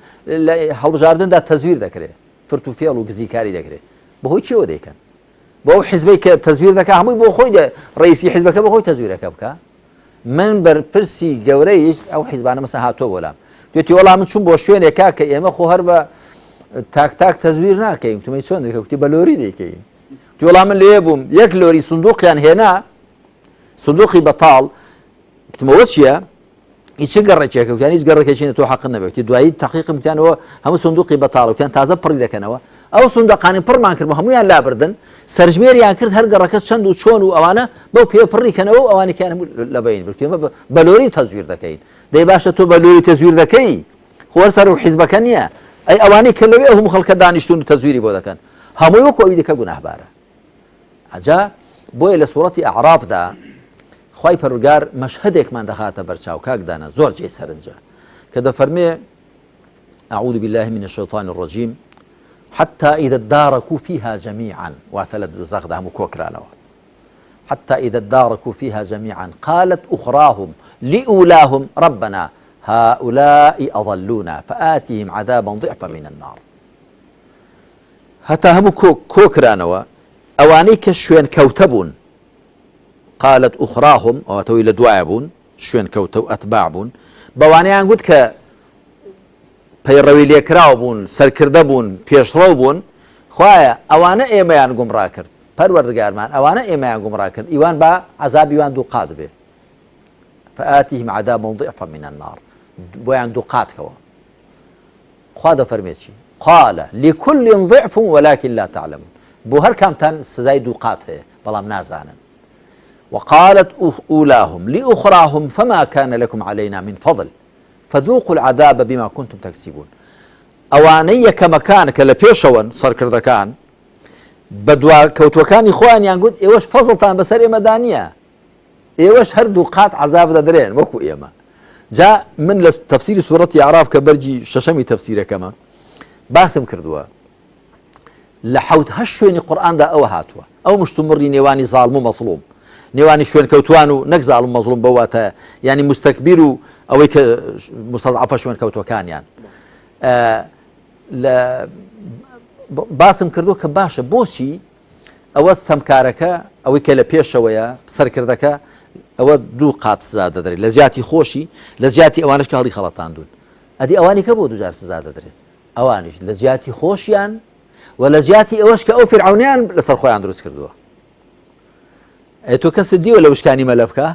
لە هەڵبژاردندا تەزویر دەکرێت فرت و فێڵ و گزیکاری دەکرێت. بەهۆی چیەوە دەیکەن؟ بۆ ئەو حیزبەی کە تەزویر دەکا هەمووی بۆ خۆی ڕئیسی حیزبەکە بە خۆی تەزویرەکە بکە. من بەرپرسی گەورەیش ئەو حیزبانە مەسە هاتۆ بۆلام دوێتی وەڵام من چوون بۆ شوێنێکا کە ئێمە خۆ هەر بە تاک تەزویر ناکەین. تومەی چۆن دەکە کوتی بە لۆری دەیکەین. تی وەڵام من لێ بووم یەک لۆری سندوقیان هێنا سندوقی بەتاڵ کتمەوە چییە؟ هیچ گەڕێکێکە وتیان هیچ گەڕێکێکینە تۆ حەق نەبێتی دوایی تەقیقم وتیانەوە هەموو سندوقی بەتاڵ وتیان تازە پڕی دەکەنەوە. ئەو سندوقانی پڕمان کرد هەمویان لابردن سەرژمێریان کرد هەر گەڕەکە چەند و چۆن و ئەوانە بەو پێ پڕیکەنەوە و ئەوانێکیان هەموو لەبەین بکتێمە بە لۆری تەزویر دەکەین. دەی باشە تۆ بە لۆری تەزویر دەکەی خۆر سەر و حیزبەکە نییە، ئەی ئەوانەی کە لەوێ هەموو خەڵکە دانیشتون و تەزویری بۆ دەکەن هەمووی وەکو ئەوی دەکە گوناهبارە. ئەجا بۆیە لە سوورەتی ئەعرافدا خوای پەروەردگار مەشهەدێکمان دەخاتە بەرچاو کاکدانە زۆر جێی سەرنجە کە دەفەرمێ أعوذ بالله من الشيطان الرجيم حتى إذا اداركوا فيها جميعا واتلد زغد هم كوكرانوا حتى إذا اداركوا فيها جميعا قالت أخراهم لأولاهم ربنا هؤلاء أضلونا فآتهم عذابا ضعفا من النار. حتى هم كوكرانوا أواني كشوين كوتبون قالت أخراهم وتوي لدواعبون شوين كوتو أتباعبون بەوانەیان گوت کە پەیڕەوی لێکراو بوون سەرکردە بوون پێشڕەو بوون خوایە ئەوانە ئێمەیان گومڕا کرد پەروەردگارمان ئەوانە ئێمەیان گومڕا کرد ئیوان بە عەزابیوان دوو قات بێ فآتیهم عذابا ضعفا من النار بۆیان دوو قاتکەوە خوا دەفەرمێت چی قال لكل ضعف ولكن لا تعلمون بۆ هەر کامتان سزای دوو قات هەیە بەڵام نازانن وقالت أولاهم لأخراهم فما كان لكم علينا من فضل فذوقوا العذاب بما كنتم تكسبون ئەوانەی یەکەمەکان کە لە پێشەوەن سەرکردەکان بە دوا کەوتوەکانی خۆیان گوت ئێوەش فەزڵتان بەسەر ئێمەدا نییە ئێوەش هەردوو قات عەزاب دەدرێن وەکو ئێمە جا من لە تەفسیری سوورەتی عەراف کە بەرجی شەشەمی تەفسیرەکەمە باسم کردووە لە حەوت هەشت شوێنی قورئاندا ئەوە هاتووە ئەو مشتومڕی نێوانی زاڵم و مەزڵوم نێوانی شوێن کەوتوان و نەک زاڵم و مەزڵوم بەواتە ینی مستەکبیر و ئەوەی کە مستەضعەفە شوێن کەوتوەکانیان باسم کردو کە باشە بۆچی ئەوە ستەمکارەکە ئەوەی کە لە پێشەوەیە سەرکردەکە ئەوە دوو قات سزا دەدرێت لە زیاتی خۆشی لە زیاتی ئەوانش کە هەڵی خەڵەتاندون ئەدی ئەوانی کە بۆ دووجار سزا دەدرێت ئەوانیش لە زیاتی خۆشیان و لە زیاتی ئەوەش کە ئەو فرعونیان لەسەر خۆیان دروست کردووە تۆ کەست دیوە لە وشکانی مەلە بکە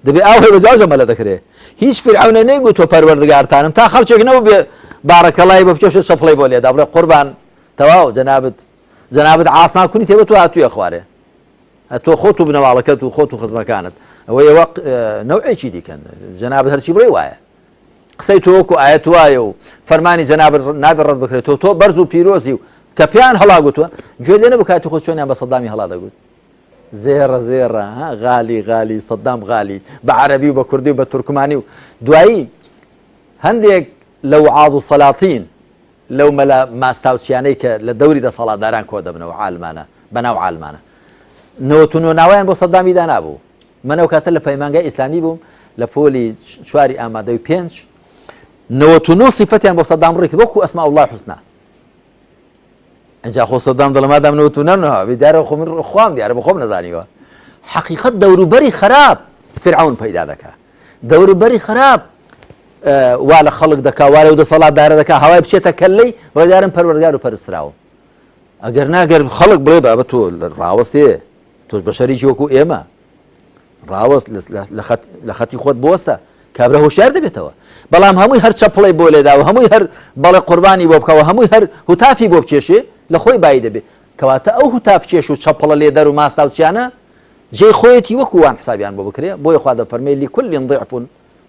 دەبێ ئاو هەیە بەجاوجە مەلە دەکرێت هیچ فرعونە نەیگوت تۆ پەروەردگارتانم تا خەڵکێک نەبوو بێ بارەکەڵای بە بچێشە چەپڵی بۆ لێدا بڵێ قوربان تەواو جەنابەت عاسمان کونی تێبە تۆ هاتوویە خوارێ تۆ خۆت و بنەواڵەکەت و خۆت و خزمەکانت ئەوە ئێوە نەوعێکی دیکەن جەنابەت هەرچی بڵێ وایە قسەی تۆ وەکو ئایەت وایە و فەرمانی جەنابەت نابێت ڕەت بکرێتەوە تۆ بەرز و پیرۆزی و کە پیان هەڵاگوتووە گوێ لێ نەبوو کاتی خۆت چۆنیان بە سەدامی هەڵا دەگوت زێڕە غالی سەدام غالی بە عەرەبی و بە کوردی و بە تورکمانی و دوایی هەندێک لەو عاض و سەلاطین لەو مەلە ماستاوچیانەی کە لە دەوری دەسەڵاتداران کۆ دەبنەوە عالمانە بەناو عالمانە نەوەتونۆ ناوایان بۆ سەدامی دانابوو منەو کاتە لە پەیمانگای ئیسلامی بووم لە پۆلی چواری ئامادەی 5 نەوەتونۆ سیفەتیان بۆ سەدام ڕێک وەکو ئەسماء الله حوسنا ئەجا خۆ سەدام دەڵێ مادام نەوەتونەنەوە بیدارە خۆ من خۆم دیارە بە خۆم نەزانیوە حەقیقەت دەوروبەری خراپ فرعون پەیدا دەکا دەوروبەری خراپ وا لە خەڵک دەکا وا لەو دەسەڵاتدارە دەکا هەوای بچێتە کەللەی ڕێدارم پەروەردگار و پەرستراوە ئەگەر ناگەر خەڵک بڵێ بە تۆ ڕاوەستێ تۆش بە شەریکی وەکو ئێمە ڕاوەست لە خەتی خۆت بوەستە کابرا هۆشیار دەبێتەوە بەڵام هەمووی هەر چەپڵی بۆ لێداوە هەمووی هەر بەڵێ قوربانی بۆ بکەوە هەمووی هەر هوتافی بۆ بچێشێ لە خۆی بای دەبێت کەواتە ئەو هوتاف چێش و چەپڵە لێدەر و ماستاوچیانە جێی خۆیەتی وەکو وان حسابیان بۆ بکرێ بۆیە خوا دەفەرمێ لكل ضعف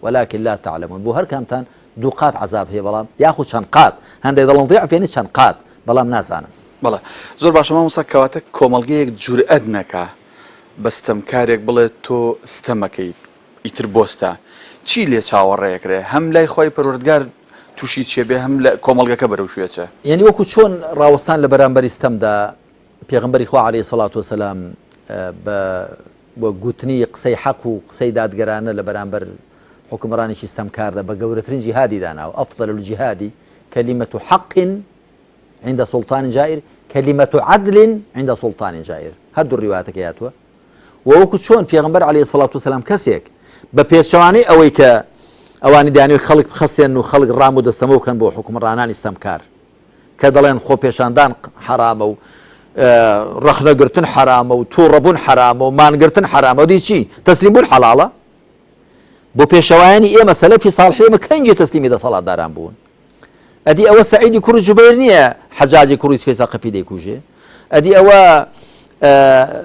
ولكن لا تعلمون بۆ هەر کامتان دوو قات عەزاب هەیە بەڵام یاخود چەند قات هەندێک دەڵێن ضعف یعنی چەند قات بەڵام نازانن بەڵێ زۆر باشە مامۆستا کەواتە کۆمەڵگەیەک جورئەت نەکا بە ستەمکارێک بڵێ تۆ ستەمەکەیت ئیتر بۆستە چی لێ چاوەڕێیەکرێ هەم لای خۆی پەروەردگار تووشی چێبێ هەم لە کۆمەڵگەکە بەرەو شوێچە یعنی وەکو چۆن ڕاوەستان لە بەرامبەری ستەمدا پێغەمبەری خوا عەلەیهی سەڵات وەسەلام بە گوتنی قسەی حەق و قسەی دادگەرانە لە بەرامبەر حکمڕانێکی ستەمکاردا بە گەورەترین جیهادی داناوە ئەفضل الجیهاد كلمة حق عند سلطان جائر كلمة عدل عند سلطان جائر هەردوو ڕیواتەکە هاتووە وەکو چۆن پێغەمبەر عەلەیهی سەڵات وسەلام کەسێک بە پێچەوانەی ئەوەی کە ئەوانی دانیوی خەڵک بخەسێن و خەڵک ڕام و دەستەمە بکەن بۆ حکمڕانانی ستەمکار کە دەڵێن خۆ پێشاندان حرامە و ڕەخنەگرتن حرامە و تووڕەبوون حرامە و مانگرتن حرامە و دی چی تەسلیمبوون حەڵاڵە بۆ پێشەوایانی ئێمە سەلەفی ساڵحی ئێمە کەنجی تەسلیمی دەسەڵاتداران بوون ئەدی ئەوە سەعیدی کوڕی جوبەیر نییە حەجاجی کوڕی سفەی سەقەفی دەیکوژێ ئەدی ئەوە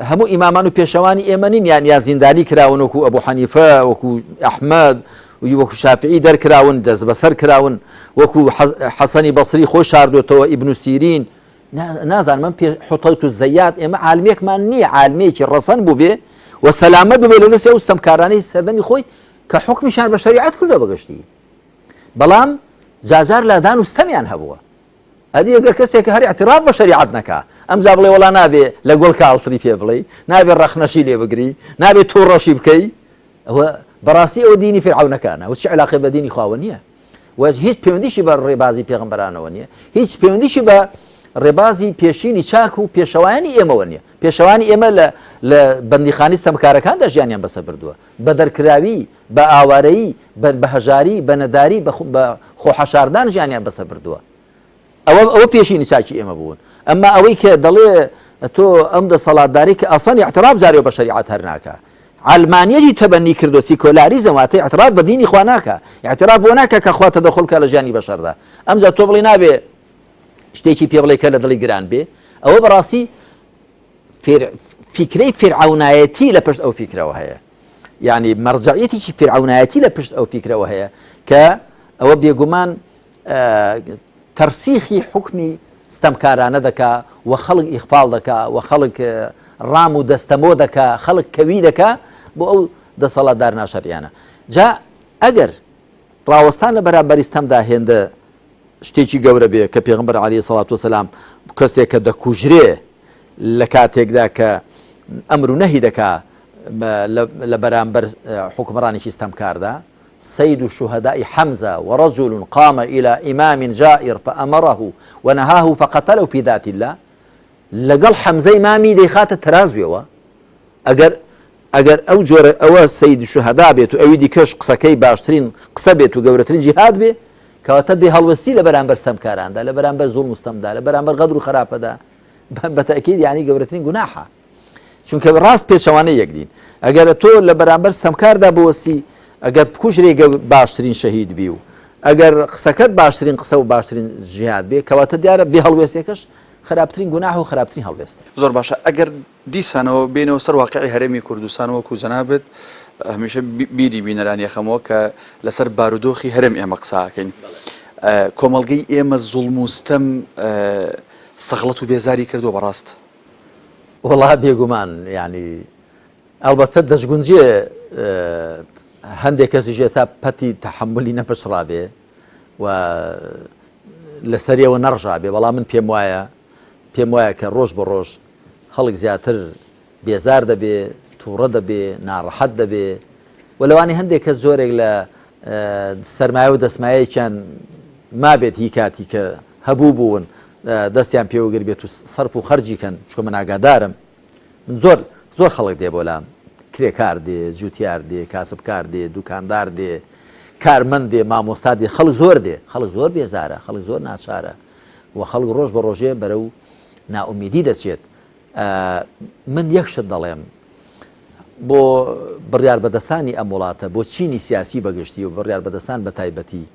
هەموو ئیمامان و پێشەوانی ئێمە نین یا زیندانی کراون وەکو ئەبوو حەنیفە وەکو ئەحمەد وەکو شافعی دەرکراون دەست بەسەر کراون وەکو حەسەنی بەسری خۆی شاردوێتەوە ئیبن سیرین نازانم من حوتەیت و زەیات ئێمە عالمێکمان نییە عالمێکی ڕەسەن بوو بێ و سەلامەت ببێ لە دەستی ئەو ستەمکارانەی سەردەمی خۆی کە حکمیشان بە شەریعەت کردووە بەگشتی بەڵام جاجار لادان و ستەمیان هەبووە ئەدی ئەگەر کەسێک هەر اعتراف بە شەریعەت نەکا ئەمجا بڵێ وەڵا نابێ لە گۆڵ کاڵسری پێ بڵێ نابێ ڕەخنەشی لێ بگری نابێ تووڕەشی بکەی ئەوە بەڕاستی ئەوە دینی فیرعەونەکانە و چ علاقەی بە دینی خواوە نییە و هیچ پەیوەندیشی بە ڕێبازی پێغەمبەرانەوە نییە هیچ پەیوەندیشی بە ڕێبازی پێشینی چاک و پێشەوانی ئێمەوە نییە پێشەوانی ئێمە لە بەندیخانی ستەمکارەکاندا ژیانیان بەسە بردووە بە دەرکراوی بە ئاوارەیی بە هەژاری بە نەداری بە خۆحەشاردان ژیانیان بەسە بردووە ئەوە پێشینی چاکی ئێمە بوون ئەمما ئەوەی کە دەڵێ تۆ ئەم دەسەڵاتداری کە ئەسڵی اعتراف جارێ بە شریعەت هەر ناکە علمانیەتی تەبەنی کردو سیکۆلاریزم واتە اعتراف بە دینی خوا ناکە اعتراف بۆ ناکە کە خوا تەدەخڵ بکات لە ژیانی بەشەردا ئەمجا تۆ بڵێ نابێ شتێکی پێ بڵێ کە لە دڵی گران بێ ئەوە بەڕاستی فیکرەی فرعونایەتی لە پشت ئەو فیکرەوە هەیە یعنی مەرجعیەتێکی فرعونایەتی لە پشت ئەو فیکرەوە هەیە کە ئەوە بێگومان تەرسیخی حکمی ستەمکارانە دەکا و خەڵک ئیخفاڵ دەکا و خەڵک ڕام و دەستەمۆ دەکا خەڵک کەوی دەکا بۆ ئەو دەسەڵاتدار ناشەریانە جا ئەگەر ڕاوەستان لە بەرامبەری ستەمدا هێندە شتێکی گەورە بێ کە پێغمبەر عەلەیهی سەڵات وسەلام کەسێک کە دەکوژرێ لە کاتێکدا کە ئەمر و نەهی دەکا لە بەرامبەر حکمڕانێکی ستەمکاردا سيد الشهداء حمزة ورجل قام إلى إمام جائر فأمره ونهاه فقتله في ذات الله لقل حمزة إمامي دي خات الترازوية أجر أو جور أو سيد الشهداء بيتو أو دي كش قسكي باشترين قسبيتو جورترين جهاد به كاتب به هالوستي لبرامبر سمكاران ده لبرامبر ظلم مستمدا لبرامبر غدر وخراب ده بتأكيد يعني جورترين جناحة چونکە ڕاست پێچەوانەی یەکدین ئەگەر تۆ لە بەرامبەر ستەمکاردا بوەستی ئەگەر بکوژرێگە باشترین شەهید بی و ئەگەر قسەکەت باشترین قسە و باشترین ژیاد بێ کەواتە دیارە بێ هەڵوێستێکەش خراپترین گوناح و خراپترین هەڵوێستە زۆر باشە ئەگەر دیسانەوە بێنەوە سەر واقعی هەرێمی کوردستان وەکو جەنابەت هەمیشە بیری بینەرانی یەخەمەوە کە لەسەر بارودۆخی هەرێم ئێمە قساکەین کۆمەڵگەی ئێمە زوڵم و ستەم سەغڵەت و بێزاری کردو بەڕاست وڵا بێگومان ینی ئەلبەتە دەستگونجێ هەندێک کەسی ژێسا پەتی تەحملی نەپشڕابێ و لەسەریەوە نەڕژابێ بەڵام من پێم وایە کە ڕۆژ بە ڕۆژ خەڵک زیاتر بێزار دەبێ تووڕە دەبێ ناڕەحەت دەبێ و لەوانی هەندێک کەس زۆرێک لە سەرمایە و دەسمایەکیان مابێت هی کاتی کە هەبوو بوون دەستیان پێوەگر بێت و سەرف و خەرجی کەن چکە من ئاگادارم من زۆر خەڵک دێ بۆ لام کرێکار دێ جوتیار دێ کاسبکار دێ دوکاندار دێ کارمەند دێ مامۆستا دێ خەڵک زۆر دێ خەڵک زۆر بێزارە خەڵک زۆر ناچارە و خەڵک ڕۆژ بە ڕۆژێ بەرەو ناومیدی دەچێت من یەک شت دەڵێم بۆ بڕیار بەدەستانی ئەم وڵاتە بۆ چینی سیاسی بەگشتی و بڕیار بەدەستان بە تایبەتی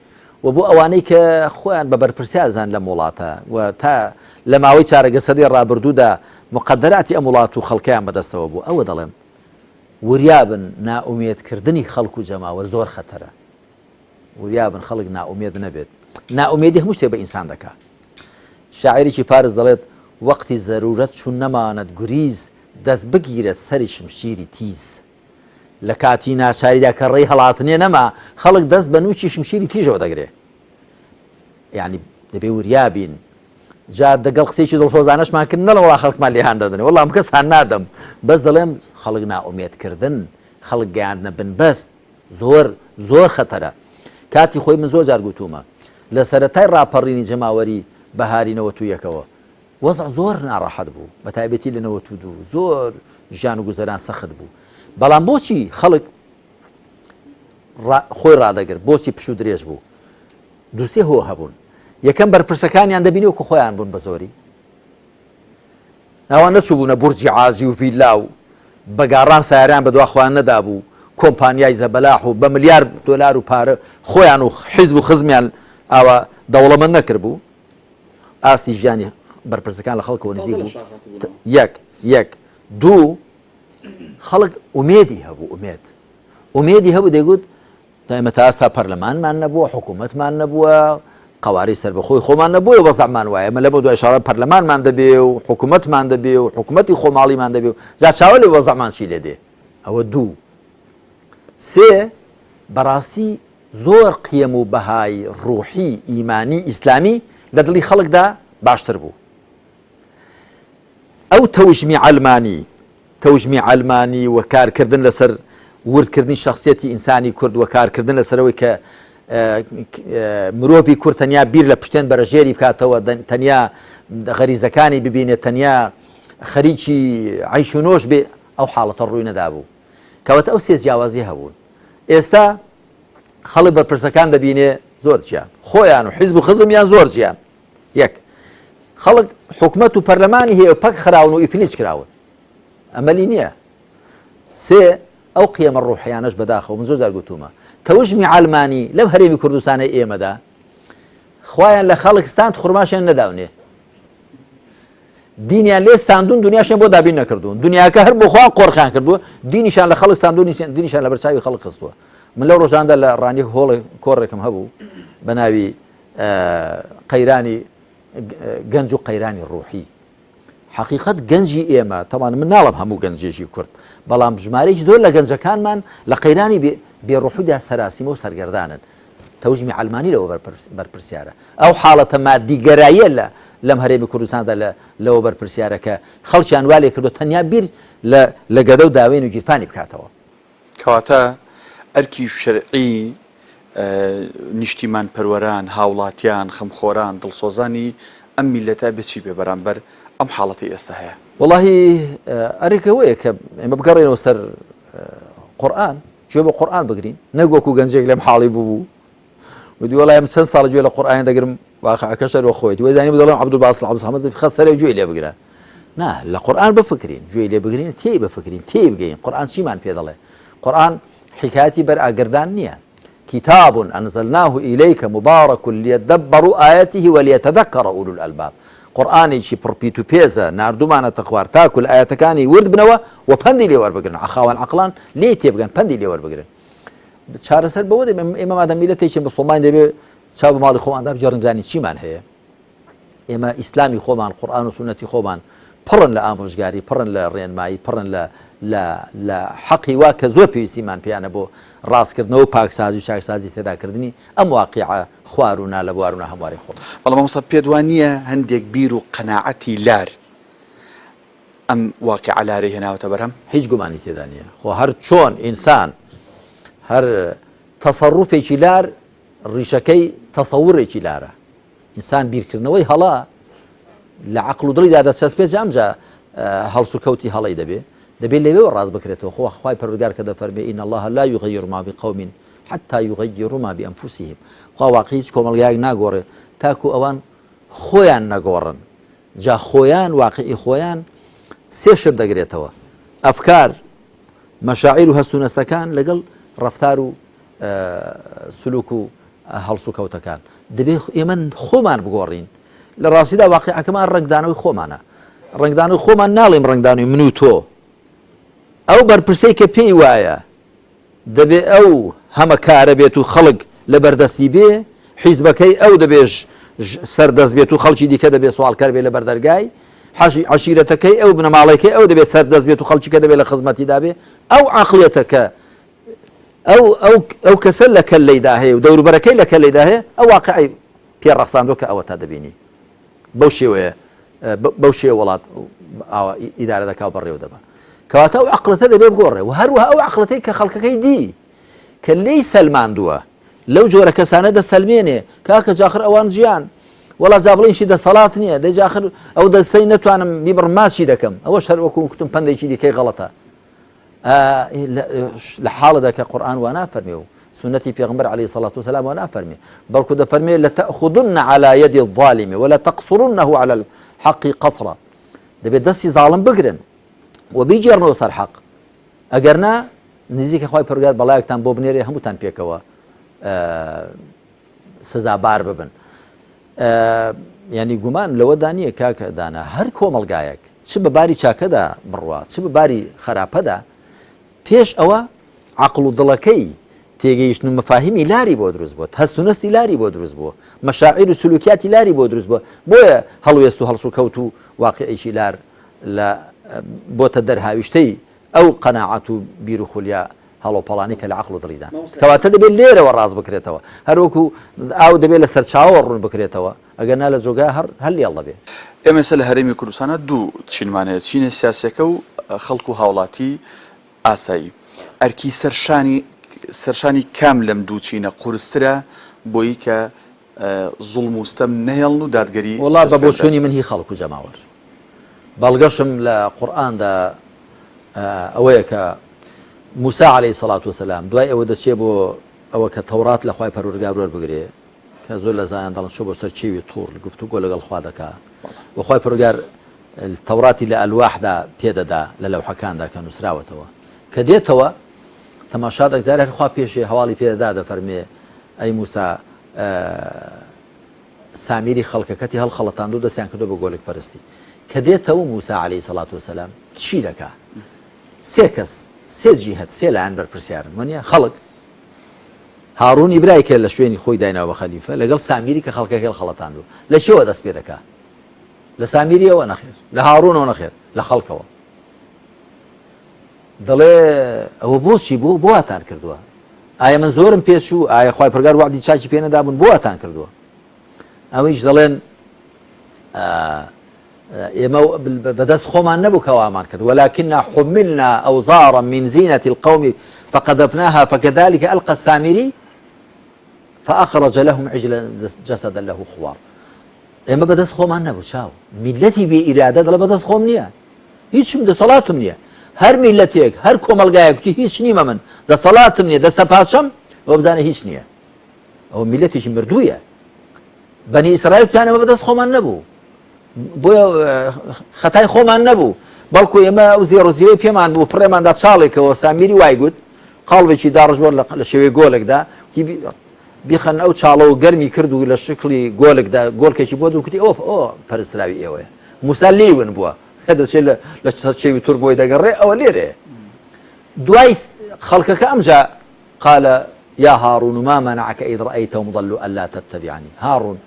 و بۆ ئەوانەی کە خۆیان بە بەرپرسیازان لە وڵاتە و تا لە ماوەی چارەگە سەدەی ڕابردوودا مقدراتی ئەم وڵات و خەڵکیان بەدەستەوە بوو ئەوە دەڵێم وریابن ناومێدکردنی خەڵک و جەماوە زۆر خەتەرە وریابن خەڵک ناومێد نەبێت ناومێدی هەموو شتێک بە ئینسان دەکات شاعیرێکی فارس دەڵێت وەقتی زەرورەت چون نەمانەت گوریز دەست بگیرێت سەری شمشیری تیز لە کاتی ناچاریدا کە ڕێی هەڵاتنێ نەما خەڵک دەست بە نوچی شمشیری تیژەوە دەگرێ یعنی دەبێ وریابین جا دەگەڵ قسێکی دڵسۆزانەشمان کرد نەڵەوە خەڵکمان لێهان دەدەنێ وەڵام کەس هان نادەم بەس دەڵێم خەڵک ناومێدکردن خەڵک گەیاندنە بنبەست زۆر خەتەرە کاتی خۆی من زۆر جار گوتومە لە سەرەتای ڕاپەڕینی جەماوەری بەهاری 91ەوە وەزع زۆر ناڕەحەت بوو بە تایبەتی لە 92 زۆر ژیان و گوزەران سەخت بوو بەڵام بۆچی خەڵک خۆی ڕادەگرت بۆچی پش و درێژ بوو دووسێ هۆ هەبوون یەکەم بەرپرسەکانیان دەبینەوە کە خۆیان بوون بە زۆری ناوان نەچوو بوونە بورجی عازی و ڤیلا و بەگاڕان سایاران بەدوا خۆیان نەدابوو کۆمپانیای زەبەلاح و بە ملیار دۆلار و پارە خۆیان و حیزب و خزمیان ئاوا دەوڵەمەند نەکرد بوو ئاستی ژیانی بەرپرسەکان لە خەڵکەوە نزیک بوو یەک دوو خەڵک ئومێدی هەبوو ئومێدی هەبوو دەیگوت ئێمە تا ئێستا پەرلەمانمان نەبووە حکوومەتمان نەبووە قوارەی سەربەخۆی خۆمان نەبووە وەزعمان وایە ئەمە لەبەر دوای شاڕە پەرلەمانمان دەبێ و حکوومەتمان دەبێ و حکوومەتی خۆماڵیمان دەبێ و جا چاوە لێ وەزعمان چی لێ دێ ئەوە دوو سێ بەڕاستی زۆر قیەم و بەهای ڕوحی ئیمانی ئیسلامی لە دڵی خەڵکدا باشتر بوو ئەو تەوژمی علمانی و کارکردن لەسەر وردکردنی شخصیەتی ئینسانی کورد و کارکردن لەسەرەوەی کە مرۆڤی کورد تەنیا بیر لە پشتێن بەرەژێری بکاتەوە تەنیا غەریزەکانی ببینێت تەنیا خەریکی عیش و نۆش بێ ئەو حاڵەتە ڕووی نەدابوو کەواتە ئەو سێ جیاوازی هەبوون. ئێستا خەڵک بەرپرسەکان دەبینێ زۆر جیان خۆیان و حیزب و خزمیان زۆر جیان. یەک خەڵک حکومەت و پەرلەمانی هەیە و پەک خراون و ئیفلیس کراون ئەمەلی نییە. سێ ئەو قیەمە ڕوحیانەش بەداخەوە من زۆر جار گوتومە تەوژمی عالمانی لەم هەرێمی کوردستانی ئێمەدا خۆیان لە خەڵک ستاند خوڕماشیان نەداونێ دینیان لێ ستاندون دنیاشیان بۆ دابین نەکردوون دنیاکە هەر بۆ خۆیان قۆڕخان کردووە دینیشان لە خەڵک ستاندون دینیشان لە بەرچاوی خەڵک خستووە. من لەو ڕۆژاندا لە ڕانی هۆڵی کۆڕێکم هەبوو بە ناوی قەیرانی گەنج و قەیرانی ڕوحی. حقیقت گەنجی ئێمە تەوان من ناڵم هەموو گەنجێکی کورد بەڵام ژمارەی زۆر لە گەنجەکانمان لە قەیرانی بێڕوحیدا سەراسیمە و سەرگەردانن. تەوژمی عەلمانی لەوە بەرپرسیارە. ئەو حاڵەتە مادیگەراییە لەم هەرێمی کوردستاندا لەوە بەرپرسیارەکە خەڵکیان وا لێ کردو تەنیا بیر لە گەدە و داوێن و گیرفانی بکاتەوە. کەواتە ئەرکی شەرعی نیشتیمان پەروەران هاوڵاتیان خەمخۆران دڵسۆزانی ئەم میلەتە بچی بێ بەرامبەر ئەم حاڵەتی ئێستا هەیە. وەڵاهی ئەرێکەوەیە کە ئێمە بگەڕێنەوە سەر قورئان گوێ بە قورئان بگرین نەگوەکو گەنجێک لەم حاڵی بوو ودی وڵای ئەم چەند ساڵە گوێ لە قورئان دەگرم واقعەکە شەرەوە خۆیت وەزانی بەدەڵێم عەبدولباست عەبدولسەمەد خەسەرێ گوێ لێ بگرە نا لە قورئان بفکرین گوێ لێ بگرین تێی بفکرین تێی بگەین قورئان چیمان پێ دەڵێ. قورئان حکایەتی بەرئاگردان نییە. كتاب أنزلناه إليك مبارك ليدبروا آياته وليتذكر أولو الألباب. قورآانی چی پڕپیت و پێزە نردومانە تەخوار تاکو لە ئاەتەکانی ورد بنەوە و پەندی لێ وەربگرن ئەخاوان عەقڵان لێ تێبگەن پەندی لێ وەربگرن. چارەسەر بەوە دەبێ ئێمە مادەم میلەتێکی مسڵمان دەبێ چاو بە ماڵی خۆماندا بجێڕین بزانین چیمان هەیە. ئێمە ئیسلامی خۆمان قورئان و سونەتی خۆمان پڕن لە ئامۆژگاری پڕن لە ڕێنمایی پڕن لە حەقی وا کە زۆر پێویستیمان پێیانە بۆ ڕاستکردنەوە پاکسازی و چاکسازی تێداکردنی ئەم واقیعە خوار و نالەبوار و هەمواری خۆ. بەڵام مامۆستا پێت وانە هەندێک بیر و قەناعەتی لار ئەم واقیعە لارەی هێناوەتە بەرەم؟ هیچ گومانی تێدا نییە. خۆ هەر چۆن ئینسان هەر تەسەڕوفێکی لار ڕیشەکەی تەسەوڕێکی لارە. ئینسان بیرکردنەوەی هەڵا لە عەقڵ و دڵیدا دەسەسپێ جامجا هەڵس و کەوتی هەڵی دەبێت لەوێ ڕاست بکرێتەوە. خۆ خوای پەروەردگار کە دەفەرمێ ئین الله لا یغەیر ما بقوم حتى یغەیروا ما بأنفسهم. خوا واقعی هیچ کۆمەڵگایەک ناگۆڕێ تاکو ئەوان خۆیان نەگۆڕن. جا خۆیان واقعی خۆیان سێ شت دەگرێتەوە ئەفکار مەشاعیر و هەستونەستەکان لەگەڵ ڕەفتار و سلوک و هەڵس و کەوتەکان. دەبێت ئێمە خۆمان بگۆڕین. لە ڕاستیدا واقعەکەمان ڕنگدانەوەی خۆمانە. ڕنگدانەوەی خۆمان ناڵێم ڕنگدانەوەی من و تۆ. ئەو بەرپرسەی کە پێی وایە دەبێ ئەو هەمە کارە بێت و خەڵک لە بەردەستی بێ حیزبەکەی ئەو دەبێش سەردەست بێت و خەڵکی دیکە دەبێت سوالکار بێ لە بەردەرگای عەشیرەتەکەی ئەو بنەماڵەکەی ئەو دەبێت سەردەست بێت و خەڵکی کە دەبێت لە خزمەتیدا بێ. ئەو عەقڵێتەکە ئەو کەسە لە کەللەیدا هەیە و دەوروبەرەکەی لە کەللەیدا هەیە ئەو واقعی پێڕەخساندووە کە ئەوە تا دەبینی بەو شێوەیە بەو شێوە وڵات ئیدارە دەکا و بەڕێوە دەبا. کەواتە ئەو عەقڵەتە دەبێ بگۆڕێ و هەروەها ئەو عەقڵەتەی کە خەڵکەکەی دی کە لێی سەلماندووە لەو جۆرە کەسانە دەسەلمێنێ کاکە جاخر ئەوان ژیان وەڵا جا بڵێنشی دەسەڵات نییە دەی جاخر ئەو دەستەی نەتوانم بیبڕ ماچی دەکەم ئەوەش هەر وەکو کوتم پەندێکی دیکەی غەڵەتە. لە حاڵەدا کە قورئان وا نافەرمێ و سنەتی پێغمبەر عەلەیهی سەڵات وسەلام وا نافەرمێ بەڵکو دەفەرمێ لەتەأخودن عەلا یەدی الظالم وەلەتەقصرنه عەلا الحەق قەصرا. دەبێت دەستی زاڵم بگرن و بیجێڕنەوە سەر حەق ئەگەرنا نزیکە خوای پەروەردگار بەڵایەکتان بۆ بنێرێ هەمووتان پێکەوە سزابار ببن. ینی گومان لەوەدا نییە کاکە دانا هەر کۆمەڵگایەک چ بە باری چاکەدا بڕوا چ بە باری خراپەدا پێش ئەوە عەقڵ و دڵەکەی تێگەیشتن و مەفاهیمی لاری بۆ دروست بووە هەستونەستی لاری بۆ دروست بووە مەشاعیر و سلوکیاتی لاری بۆ دروست بووە بۆیە هەڵوێست و هەڵس و کەوت و واقعیشی لار لە بۆتە دەرهاویشتەی ئەو قەناعەت و بیر و خولیا هەڵۆپەڵانی کە لە عەقڵ و دڵیدا کەواتە دەبێت لێرەوە ڕاست بکرێتەوە هەروەکو ئاو دەبێت لە سەرچاوە ڕوون بکرێتەوە ئەگەر نا لە جۆگا هەر لێڵ دەبێت. ئێمە لە هەرێمی کوردستانە دوو چینمانەیە چینە سیاسەکە و خەڵک و هاوڵاتی ئاسایی. ئەرکی سەرشانی کام لەم دوو چینە قورسترە بۆی کە زوڵم و ستەم نەهێڵن و دادگەری وڵا بە بۆچوونی من هی خەڵک و جەماوەر بەڵگەشم لە قورئاندا ئەوەیە کە موسا عەلەیهی سەڵات وسەلام دوای ئەوە دەچێ بۆ ئەوە کە تەورات لە خوای پەروەردگار وەربگرێ کە زۆر لە زایان دەڵن چۆ بۆ سەر چێوی توور گفتوگۆ لەگەڵ خوا دەکات بۆ خوای پەروەردگار تەوراتی لە ئەلواحدا پێدەدا لە لەوحەکاندا کە نووسراوەتەوە کە دێتەوە تەماشا دەگزارێت هەر خوا پێشێ هەواڵی پێدەدا دەفەرمێ ئەی موسا سامیری خەڵکەکەتی هەڵخەڵەتاند و دەستیان کردو بە گۆلێک پەرستی کە دێتەوە موسا عەلەیهی سەڵات وسەلام چی دەکات سێ کەس سێ جیهەت سێ لایەن بەرپرسیارن وانە خەڵک هاڕوونی برای کرد لە شوێنی خۆی دایناوە بە خەلیفە لەگەڵ سامیری کە خەڵکەکە هەڵخەڵەتاند لە چێوە دەست پێ دەکات لە سامیریەوە نەخێر لە هاڕوونەوە نەخێر لە خەڵکەوە دەڵێ ئەوە بۆچی بۆ هاتان کردووە ئایا من زۆرم پێچوو ئایا خوای پەروەردگار وعدی چاکی پێ نەدابوون بۆ هاتان کردووە ئەوەیش دەڵێن ئێمە بەدەست خۆمان نەبوو کەوامان کرد ولكننا حملنا أوزارا من زينة القوم فقذفناها فكذلك ألقى السامري فأخرج لهم عجلا جسدا له خوار ئێمە بەدەست خۆمان نەبوو چاو میلەتی بێ ئیرادە دەڵێ بەدەست خۆم نییە هیچم دەسەڵاتم نییە هەر میلەتێک هەر کۆمەلگایەکتی هیچ نیمە من دەسەڵاتم نییە دەستە پاچەم ئەوە بزانە هیچ نییە ئەوە میلەتێکی مردوویە بەنی ئیسرائیل وتیانەوە بەدەست خۆمان نەبوو بۆیە خەتای خۆمان نەبوو بەڵکو ئێمە ئەو زێڕزیەوەی پێمان بوو فڕێماندا چاڵێکەوە سامیری وای گوت قاڵێکی داڕژ بۆ لە شێوەی گۆلێکدا بیخەن ئەو چاڵە و گەرمی کرد و لە شکلی گۆلێکدا گۆڵکێکی بۆ دووکتی ئەوە پەرستراوی ئێوەیە موسا لێون بووە دەچێت لە سەر چێوی تور بۆی دەگەڕێ ئەوە لێرێ دوای خەڵکەکە ئەمجا قال يا هارون ما منعك إذ رأيتهم ضلوا ألا تتبعني هارون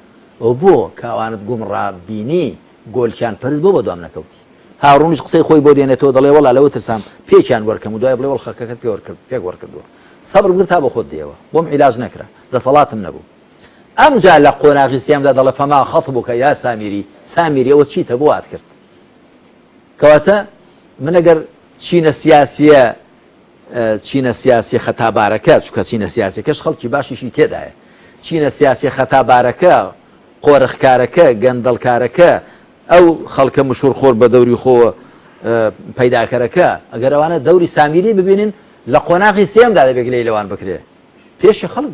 وبو كوانت قمرا بيني قول كان فرز بو بدو أمنا كوتي هارونش قصي خوي بودينه تو ضلي والله لو ترسام بيشان وركم ودواي بلي والخلككت في وركم دو صبر قلتها بخد ديوه بوم علاج نكره ده صلاة منبو أم جاء لقونا غسيام ده ضل فما خطبك يا سامري أول شيء تبوات كرت كواتا من أجر چینە سیاسی خەتابارەکە چونکە چینە سیاسیەکەش خەڵکی باشی تێدایە چینە سیاسی خەتابارەکە قۆرخکارەکە گەندەڵکارەکە ئەو خەڵکە مشهور خۆر بە دەوری خۆ پەیداکەرەکە ئەگەر ئەوانە دەوری سامیری ببینن لە قۆناغی سێمدا دەبێت لێی لەوان بکرێ پێشی خەڵک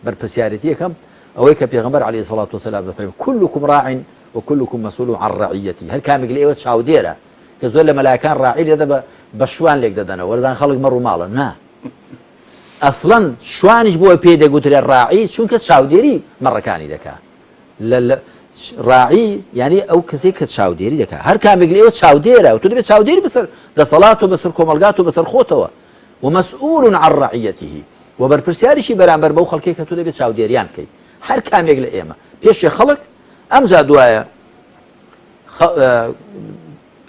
بەرپرسیارەتی یەکەم ئەوەی کە پێغەمبەر عەلەیهی سەڵات وسەلام دەفەرمێ كلكم راع وكلكم مسؤول عن رعيته هەر کامێک لە ئێوە چاودێرە کە زۆر لە مەلایەکان ڕاعی دەدە بە شوان لێک دەدەنەوە وەرزان خەڵک مەڕ و ماڵە نا ئەسڵەن شوانیش بۆ پێ دەگوترێ ڕاعی چونکە چاودێری مەڕەکانی دەکات ڕاعی یعنی ئەو کەسێک کە چاودێری دەکات هەر کامێک لە ئێوە چاودێرە و تو دەبێت چاودێری بەسەر دەسەڵات و بەسەر کۆمەلگات و بەسەر خۆتەوە ومەسئول عن رعيته و بەرپرسیاریشی بەرامبەر بەو خەڵکێک کە تو دەبێت چاودێریان بکەیت هەر کامێک لە ئێمە پێشی خەڵک ئەمجا دوایە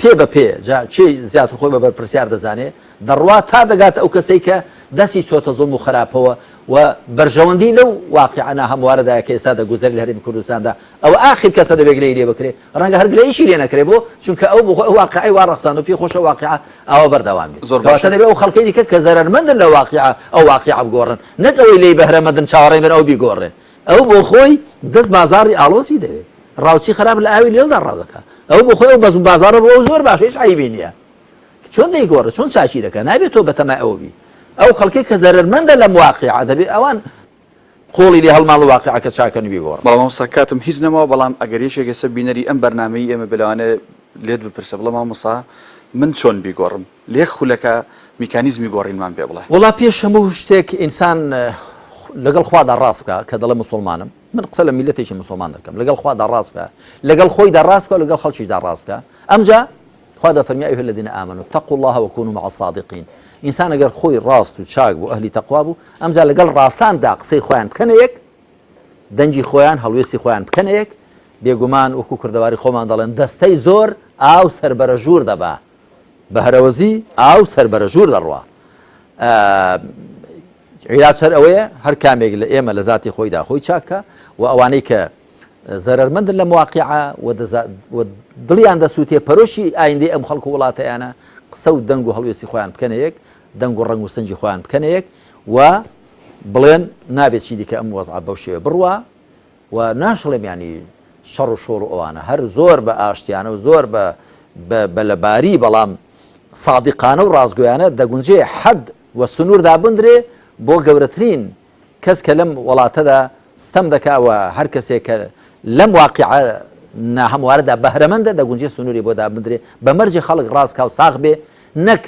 پێ بە پێ چی زیاتر خۆی بە بەرپرسیار دەزانێ دەڕوا تا دەگاتە ئەو کەسەی کە دەستی چۆتە زوڵم و خراپەوە و بەرژەوەندی لەو واقعانە هەموارەدایە کە ئێستا دەگوزەری لە هەرێمی کوردستاندا ئەو ئاخر کەسە دەبێت لێی لێ بکرێ ڕەنگە هەر گلەیشی لێ نەکرێ بۆ چونکە ئەو واقعی وا ڕەخساند و پێی خۆشە واقعە ئەوە بەردەوام بێت کەواتە دەبێت ئەو خەڵکەی دیکە کە زەرەرمەندن لە واقعە ئەو واقعە بگۆڕن نەک ئەوەی لێی بەهرەمەندن چاوەڕێی بن ئەو بیگۆڕێ ئەو بۆ خۆی دەست بازاڕی ئاڵۆسی دەوێت ڕاوچی خراپ لە ئاوی لێڵدا ڕاو دەکات ئەو بۆ خۆی بەس بازارە بۆ زۆر باش هیچ عیبی نییە چۆن دەیگۆڕێ چۆن چاچی دەکات نابێت تۆ بەتەمای ئەوە بی ئەو خەڵکی کە زەرەرمەندە لەم واقعە دەبێت ئەوان قۆڵی لێ هەڵماڵ واقعەکە چاکەن بیگۆڕ بەڵام ساکاتم هیچ نەماوە بەڵام ئەگەر یەکێکە سە بینەری ئەم بەرنامەی ئێمە بلەوانە لێت بپرسە بڵێ مامۆستا من چۆن بیگۆڕم لێک خولەکە میکانیزمی گۆڕینمان پێ بڵێ وڵا پێش هەموو شتێک ئینسان لەگەڵ خوادا ڕاست بکە کە دەڵێ مسلمانم من قسە لە میلەتێکی مسلمان دەکەم لەگەڵ خوادا ڕاست بکە لەگەڵ خۆیدا ڕاست بکە لەگەڵ خەڵکیشدا ڕاست بکە ئەمجا خوا دەفەرمی ئەیها الذین آمنوا اتقوا الله وكونوا مع الصادقین ئینسان ئەگەر خۆی ڕاست و چاک بوو ئەهلی تەقوا بوو ئەمجا لەگەڵ ڕاستاندا قسەی خۆیان بکەنە یەک دەنجی خۆیان هەڵوێستی خۆیان بکەنە یەک بێگومان وەکو کوردەواری خۆمان دەڵێن دەستەی زۆر ئاو سەربەرە ژوور دەبا بە هەرەوەزی ئاو سەربەرە ژوور دەڕوا عیلاج هەر ئەوەیە هەر کامێک لە ئێمە لە ذاتی خۆیدا خۆی چاکە و ئەوانەی کە زەرەرمەندن لە مواقعە و دڵیان دەسووتێ پەرۆشی ئایندەی ئەم خەڵک و وڵاتەیانە قسە و دەنگ و هەڵوێستی خۆیان بکەنە یەک دەنگ و ڕەنگ و سنجی خۆیان بکەنە یەک و بڵێن نابێت چی دیکە ئەم وەزعە بەو شێوە بڕوە و ناشڵێم ینی شەڕ و شۆڕ ئەوانە هەر زۆر بە ئاشتیانە و زۆر بە لەباری بەڵام سادقانە و ڕازگۆیانە دەگونجێ حەد و سنوور دابدرێ بۆ گەورەترین کەس کە لەم وڵاتەدا ستەم دەکاوە هەر کەسێک کە لەم واقعە ناهەموارەدا بەهرەمەندە دەگونجێ سنووری بۆ دابدرێ بە مەرجی خەڵک ڕاستکە و ساغ بێ نەک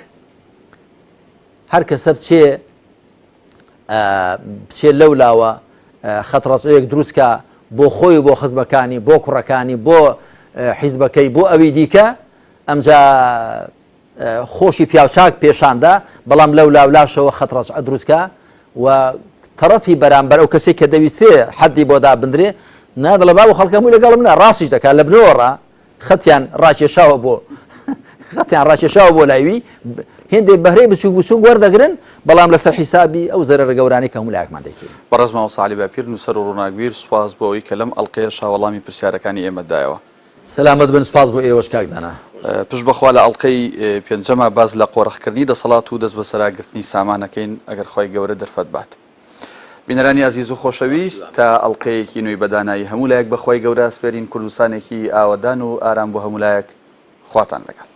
هەر کەسە بچێ لەولاوە خەتڕەچەیەک دروستکە بۆ خۆی بۆ خزمەکانی بۆ کوڕەکانی بۆ حیزبەکەی بۆ ئەوەی دیکە ئەمجا خۆشی پیاوچاک پێشاندا بەڵام لەولاشەوە خەتڕەچە دروستکە و تەرەفی بەرامبەر ئەو کەسێک کە دەویستێ حەدی بۆ دابدرێ نادڵە با و خەڵکەمووی لەگەڵ منە ڕاستیش دەکات لە بنەوەڕە خەتیان ڕاکێشاوە بۆ لایوی هێندێک بەهرەی بچووک وەردەگرن بەڵام لەسەر حیسابی ئەو زەرەرە گەورانی کە هەموو لایەکمان دەکەین. بەڕێزماوە ساعلی باپیر نووسەر و ڕووناکبیر سوپاس بۆ ئەوەی کە لەم ئەڵقەیە شاوەڵامی پرسیارەکانی ئێمەدایەوە. سەلامەت بن، سوپاس بۆ ئێوەش کاک دانا. پشت بەخوا لە ئەڵقەی پێنجەمە باز لە قۆڕەخکردنی دەسەڵات و دەست بەسەراگرتنی سامانەکەین ئەگەر خۆی گەورە دەرفەت بات. بینەرانی عزیز و خۆشەویست تا ئەڵقەیەکی نوێی بەدانایی هەموو لایەک بەخوای گەورە سپێرین کوردستانێکی ئاوەدان و ئارام بۆ هەموو لایەک خواتان لەگەڵ.